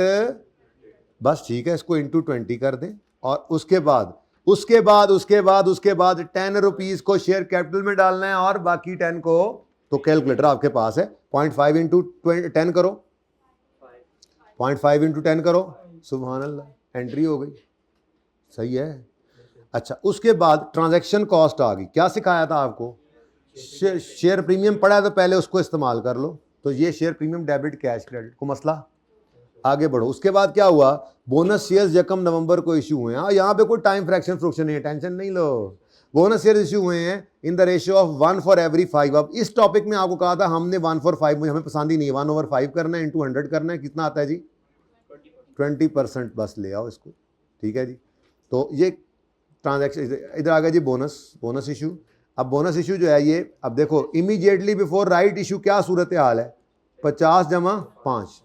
बस ठीक है, इसको इंटू 20 कर दें, और उसके बाद 10 रुपीज़ को शेयर कैपिटल में डालना है और बाकी 10 को, तो कैलकुलेटर आपके पास है, 0.5 इंटू 10 करो, 0.5 इंटू 10 करो, सुभान अल्लाह, एंट्री हो गई, सही है। अच्छा, उसके बाद ट्रांजैक्शन कॉस्ट आ गई। क्या सिखाया था आपको, शेयर प्रीमियम पड़ा है तो पहले उसको इस्तेमाल कर लो, तो ये share premium debit cash credit को मसला, आगे बढ़ो। उसके बाद क्या हुआ, बोनस शेयर्स 1 नवंबर को इशू हुए हैं, यहाँ पे कोई टाइम फ्रैक्शन फ्रैक्शन नहीं है, टेंशन नहीं लो, बोनस शेयर इशू हुए हैं in the ratio of 1 for every 5। अब इस टॉपिक में आपको कहा था हमने 1 for 5, मुझे हमें पसंद ही नहीं है, 1/5 करना है, इंटू 100 करना है, कितना आता है जी, 20%, बस ले आओ इसको, ठीक है जी। तो ये ट्रांजैक्शन, इधर आ गया जी बोनस इशू। अब बोनस इशू जो है ये, अब देखो इमीडिएटली बिफोर राइट इशू क्या सूरत हाल है, 50 जमा 5,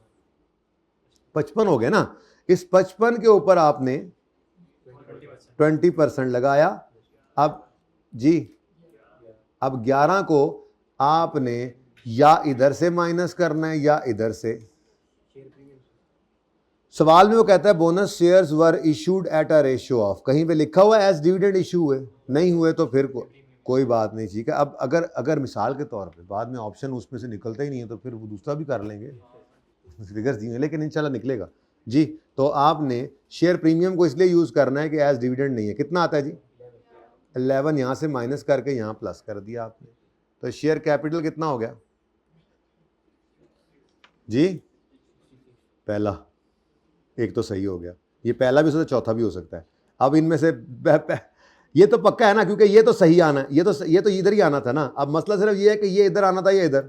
55 हो गया ना। इस 55 के ऊपर आपने 20% लगाया। अब जी, अब 11 को आपने या इधर से माइनस करना है या इधर से। सवाल में वो कहता है bonus shares were issued at a ratio of, कहीं पे लिखा हुआ है एज डिविडेंड इशू हुए, नहीं हुए तो फिर कोई बात नहीं, ठीक है। अब अगर मिसाल के तौर पे बाद में ऑप्शन उसमें से निकलता ही नहीं है तो फिर वो दूसरा भी कर लेंगे, फिगर्स दिए, लेकिन इंशाल्लाह निकलेगा जी। तो आपने शेयर प्रीमियम को इसलिए यूज़ करना है कि एज डिविडेंड नहीं है। कितना आता है जी, 11, यहाँ से माइनस करके यहाँ प्लस कर दिया आपने, तो शेयर कैपिटल कितना हो गया जी, पहला, एक तो सही हो गया, ये पहला भी हो सकता है, चौथा भी हो सकता है। अब इनमें से ये तो पक्का है ना, क्योंकि ये तो सही आना, ये तो इधर ही आना था ना। अब मसला सिर्फ ये है कि ये इधर आना था या इधर,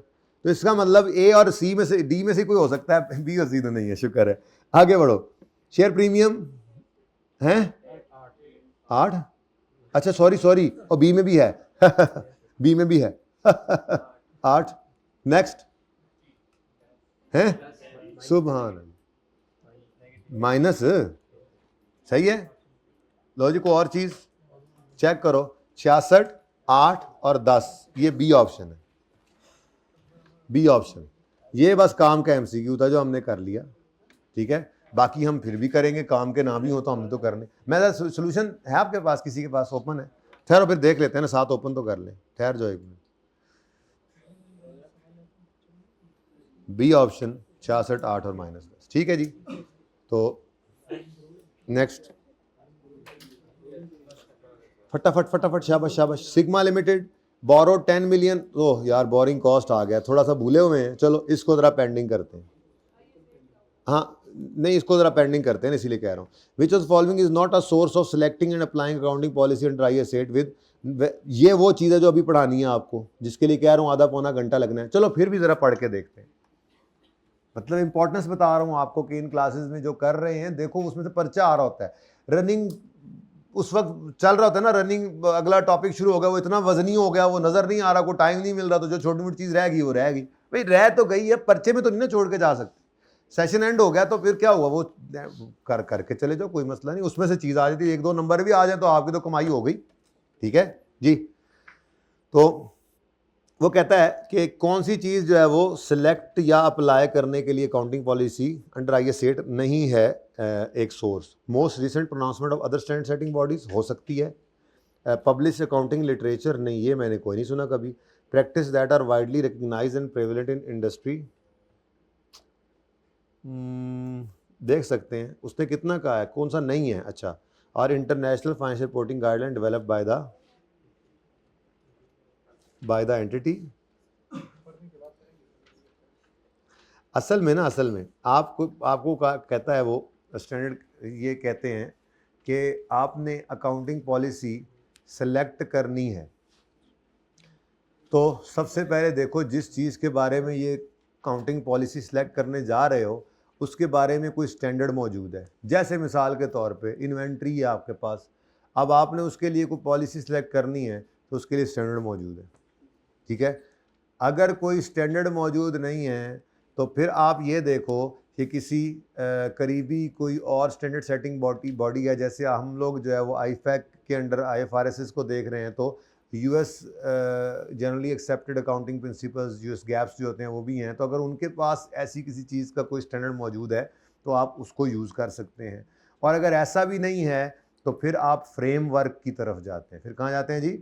तो इसका मतलब ए और सी में से, डी में से कोई हो सकता है, बी और सी तो नहीं है, शुक्र है। आगे बढ़ो, शेयर प्रीमियम है 8, अच्छा सॉरी, और बी में भी है बी में भी है 8, नेक्स्ट है सुभान, माइनस, सही है। लो जी, को और चीज चेक करो, 66, 8 और 10, ये बी ऑप्शन है, बी ऑप्शन। ये बस काम का एमसीक्यू था जो हमने कर लिया, ठीक है। बाकी हम फिर भी करेंगे, काम के ना भी हो तो हमने तो करने। मैं सोल्यूशन है आपके पास, किसी के पास ओपन है, ठहरो फिर देख लेते हैं ना, 7 ओपन तो कर ले, ठहर जाओ 1 मिनट। बी ऑप्शन 66, 8 और -10, ठीक है जी। तो नेक्स्ट, फटाफट, शाबाश। सिग्मा लिमिटेड बोरो 10 मिलियन, ओह यार बोरिंग कॉस्ट आ गया, थोड़ा सा भूले हुए हैं, चलो इसको ज़रा पेंडिंग करते हैं, हाँ नहीं इसको ज़रा पेंडिंग करते हैं, इसीलिए कह रहा हूँ। Which of following is not a source of selecting and applying accounting policy and try asset with, ये वो चीज़ है जो अभी पढ़ानी है आपको, जिसके लिए कह रहा हूँ आधा पौना घंटा लगना है। चलो फिर भी ज़रा पढ़ के देखते हैं। मतलब इंपॉर्टेंस बता रहा हूँ आपको कि इन क्लासेस में जो कर रहे हैं देखो उसमें से पर्चा आ रहा होता है। रनिंग उस वक्त चल रहा होता है ना, रनिंग अगला टॉपिक शुरू हो गया, वो इतना वजनी हो गया, वो नजर नहीं आ रहा, को टाइम नहीं मिल रहा, तो जो छोटी मोटी चीज रहेगी वो रहेगी। भाई रह तो गई है, पर्चे में तो नहीं ना छोड़ के जा सकते। सेशन एंड हो गया तो फिर क्या हुआ, वो करके चले जाओ, कोई मसला नहीं, उसमें से चीज आ जाती है, 1-2 नंबर भी आ जाए तो आपकी तो कमाई हो गई। ठीक है जी। तो वो कहता है कि कौन सी चीज़ जो है वो सिलेक्ट या अप्लाई करने के लिए अकाउंटिंग पॉलिसी अंडर IAS 8 नहीं है एक source. Most recent pronouncement of other standard setting bodies हो सकती है। पब्लिश अकाउंटिंग लिटरेचर नहीं, ये मैंने कोई नहीं सुना कभी। Practice that are widely recognise and prevalent in industry, देख सकते हैं उसने कितना कहा है, कौन सा नहीं है। अच्छा, और international financial reporting guideline develop by the entity. असल में आपको कहता है वो स्टैंडर्ड, ये कहते हैं कि आपने अकाउंटिंग पॉलिसी सेलेक्ट करनी है तो सबसे पहले देखो जिस चीज़ के बारे में ये अकाउंटिंग पॉलिसी सेलेक्ट करने जा रहे हो उसके बारे में कोई स्टैंडर्ड मौजूद है। जैसे मिसाल के तौर पे इन्वेंट्री है आपके पास, अब आपने उसके लिए कोई पॉलिसी सेलेक्ट करनी है तो उसके लिए स्टैंडर्ड मौजूद है। ठीक है, अगर कोई स्टैंडर्ड मौजूद नहीं है तो फिर आप ये देखो कि किसी करीबी कोई और स्टैंडर्ड सेटिंग बॉडी है, जैसे हम लोग जो है वो IFAC के अंडर IFRS को देख रहे हैं, तो US generally accepted accounting principles, US gaps जो होते हैं वो भी हैं। तो अगर उनके पास ऐसी किसी चीज़ का कोई स्टैंडर्ड मौजूद है तो आप उसको यूज़ कर सकते हैं। और अगर ऐसा भी नहीं है तो फिर आप फ्रेमवर्क की तरफ जाते हैं। फिर कहाँ जाते हैं जी?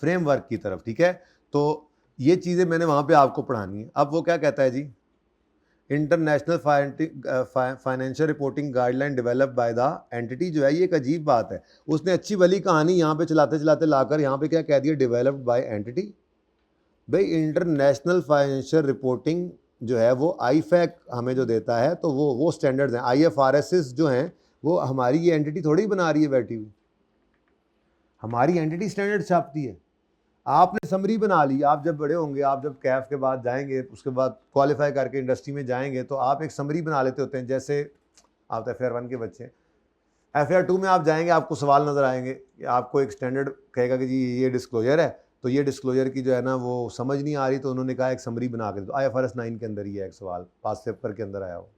फ्रेमवर्क की तरफ। ठीक है, तो ये चीज़ें मैंने वहाँ पे आपको पढ़ानी है। अब वो क्या कहता है जी, international financial reporting guideline develop by the entity, जो है ये एक अजीब बात है। उसने अच्छी भली कहानी यहाँ पे चलाते चलाते लाकर यहाँ पे क्या कह दिया, डेवलप्ड बाय एंटिटी। भाई इंटरनेशनल फाइनेंशियल रिपोर्टिंग जो है वो IFAC हमें जो देता है तो वो स्टैंडर्ड्स हैं। IFRS जो हैं वो हमारी ये एंटिटी थोड़ी बना रही है बैठी हुई, हमारी एंटिटी स्टैंडर्ड छापती है। आपने समरी बना ली, आप जब बड़े होंगे, आप जब कैफ के बाद जाएंगे, उसके बाद क्वालिफाई करके इंडस्ट्री में जाएंगे तो आप एक समरी बना लेते होते हैं। जैसे आप FAR 1 के बच्चे, FAR 2 में आप जाएंगे, आपको सवाल नज़र आएंगे, आपको एक स्टैंडर्ड कहेगा कि जी ये डिस्क्लोजर है, तो ये डिस्क्लोजर की जो है ना वो समझ नहीं आ रही, तो उन्होंने कहा एक समरी बना के दो। IFRS 9 के अंदर ही है एक सवाल, पास पेपर के अंदर आया हो,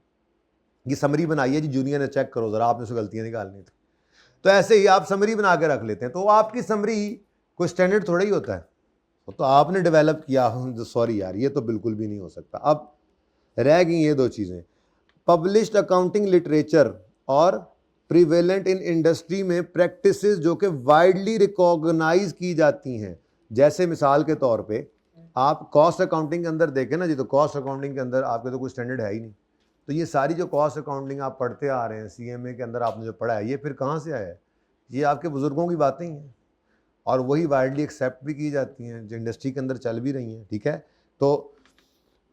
ये समरी बनाई है जी, जूनियर ने चेक करो ज़रा, आपने उससे गलतियाँ निकालनी थी। तो ऐसे ही आप समरी बना के रख लेते हैं। तो आपकी समरी कोई स्टैंडर्ड थोड़ा ही होता है, तो आपने डेवलप किया। सॉरी यार, ये तो बिल्कुल भी नहीं हो सकता। अब रह गई ये दो चीज़ें, पब्लिश्ड अकाउंटिंग लिटरेचर और प्रिवेलेंट इन इंडस्ट्री में प्रैक्टिसेस जो कि वाइडली रिकॉग्नाइज की जाती हैं। जैसे मिसाल के तौर पे आप कॉस्ट अकाउंटिंग के अंदर देखें ना जी, तो कॉस्ट अकाउंटिंग के अंदर आपके तो कोई स्टैंडर्ड है ही नहीं। तो ये सारी जो कॉस्ट अकाउंटिंग आप पढ़ते आ रहे हैं, CMA के अंदर आपने जो पढ़ा है, ये फिर कहाँ से आया है? ये आपके बुजुर्गों की बातें ही हैं और वही वाइडली एक्सेप्ट भी की जाती हैं, जो इंडस्ट्री के अंदर चल भी रही हैं। ठीक है, तो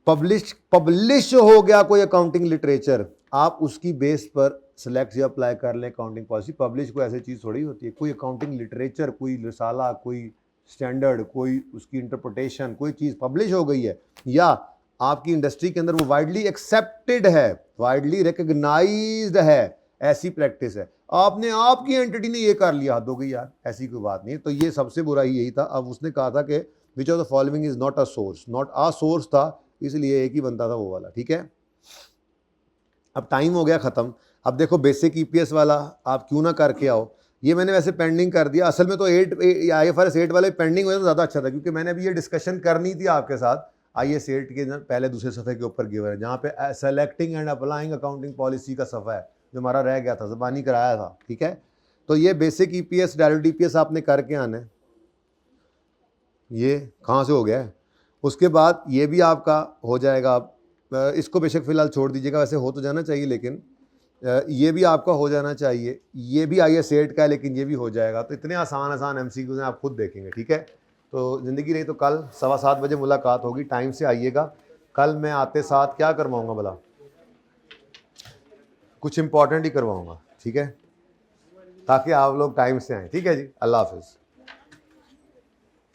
पब्लिश हो गया कोई अकाउंटिंग लिटरेचर, आप उसकी बेस पर सिलेक्ट या अप्लाई कर लें अकाउंटिंग पॉलिसी। पब्लिश कोई ऐसी चीज़ थोड़ी होती है, कोई अकाउंटिंग लिटरेचर, कोई रिसाला, कोई स्टैंडर्ड, कोई उसकी इंटरप्रिटेशन, कोई चीज़ पब्लिश हो गई है या आपकी इंडस्ट्री के अंदर वो वाइडली एक्सेप्टेड है, वाइडली रिकग्नाइज्ड है, ऐसी प्रैक्टिस है, आपने आपकी एंटिटी ने ये कर लिया, हद हो गई यार, ऐसी कोई बात नहीं। तो ये सबसे बुरा ही यही था। अब उसने कहा था कि which of the following is not a source, not a source था, इसलिए एक ही बनता था वो वाला। ठीक है, अब टाइम हो गया ख़त्म। अब देखो बेसिक EPS वाला आप क्यों ना करके आओ, ये मैंने वैसे पेंडिंग कर दिया। असल में तो IFRS 8 वाले पेंडिंग हुए तो ज़्यादा अच्छा था, क्योंकि मैंने अभी ये डिस्कशन करनी थी आपके साथ। IAS 8 के पहले दूसरे सफ़े के ऊपर गिवन है, जहाँ पे selecting and applying accounting policy का सफ़ा है जो हमारा रह गया था, ज़बानी कराया था। ठीक है, तो ये बेसिक EPS डायरेक्ट EPS आपने करके आना है। ये कहाँ से हो गया है? उसके बाद ये भी आपका हो जाएगा। इसको बेशक फ़िलहाल छोड़ दीजिएगा, वैसे हो तो जाना चाहिए, लेकिन ये भी आपका हो जाना चाहिए। ये भी IAS 8 का है, लेकिन ये भी हो जाएगा। तो इतने आसान MCQs हैं, आप खुद देखेंगे। ठीक है, तो ज़िंदगी रही तो कल 7:15 बजे मुलाकात होगी, टाइम से आइएगा। कल मैं आते साथ क्या करवाऊँगा भला, कुछ इंपॉर्टेंट ही करवाऊँगा। ठीक है, ताकि आप लोग टाइम से आएँ। ठीक है जी, अल्लाह हाफिज़।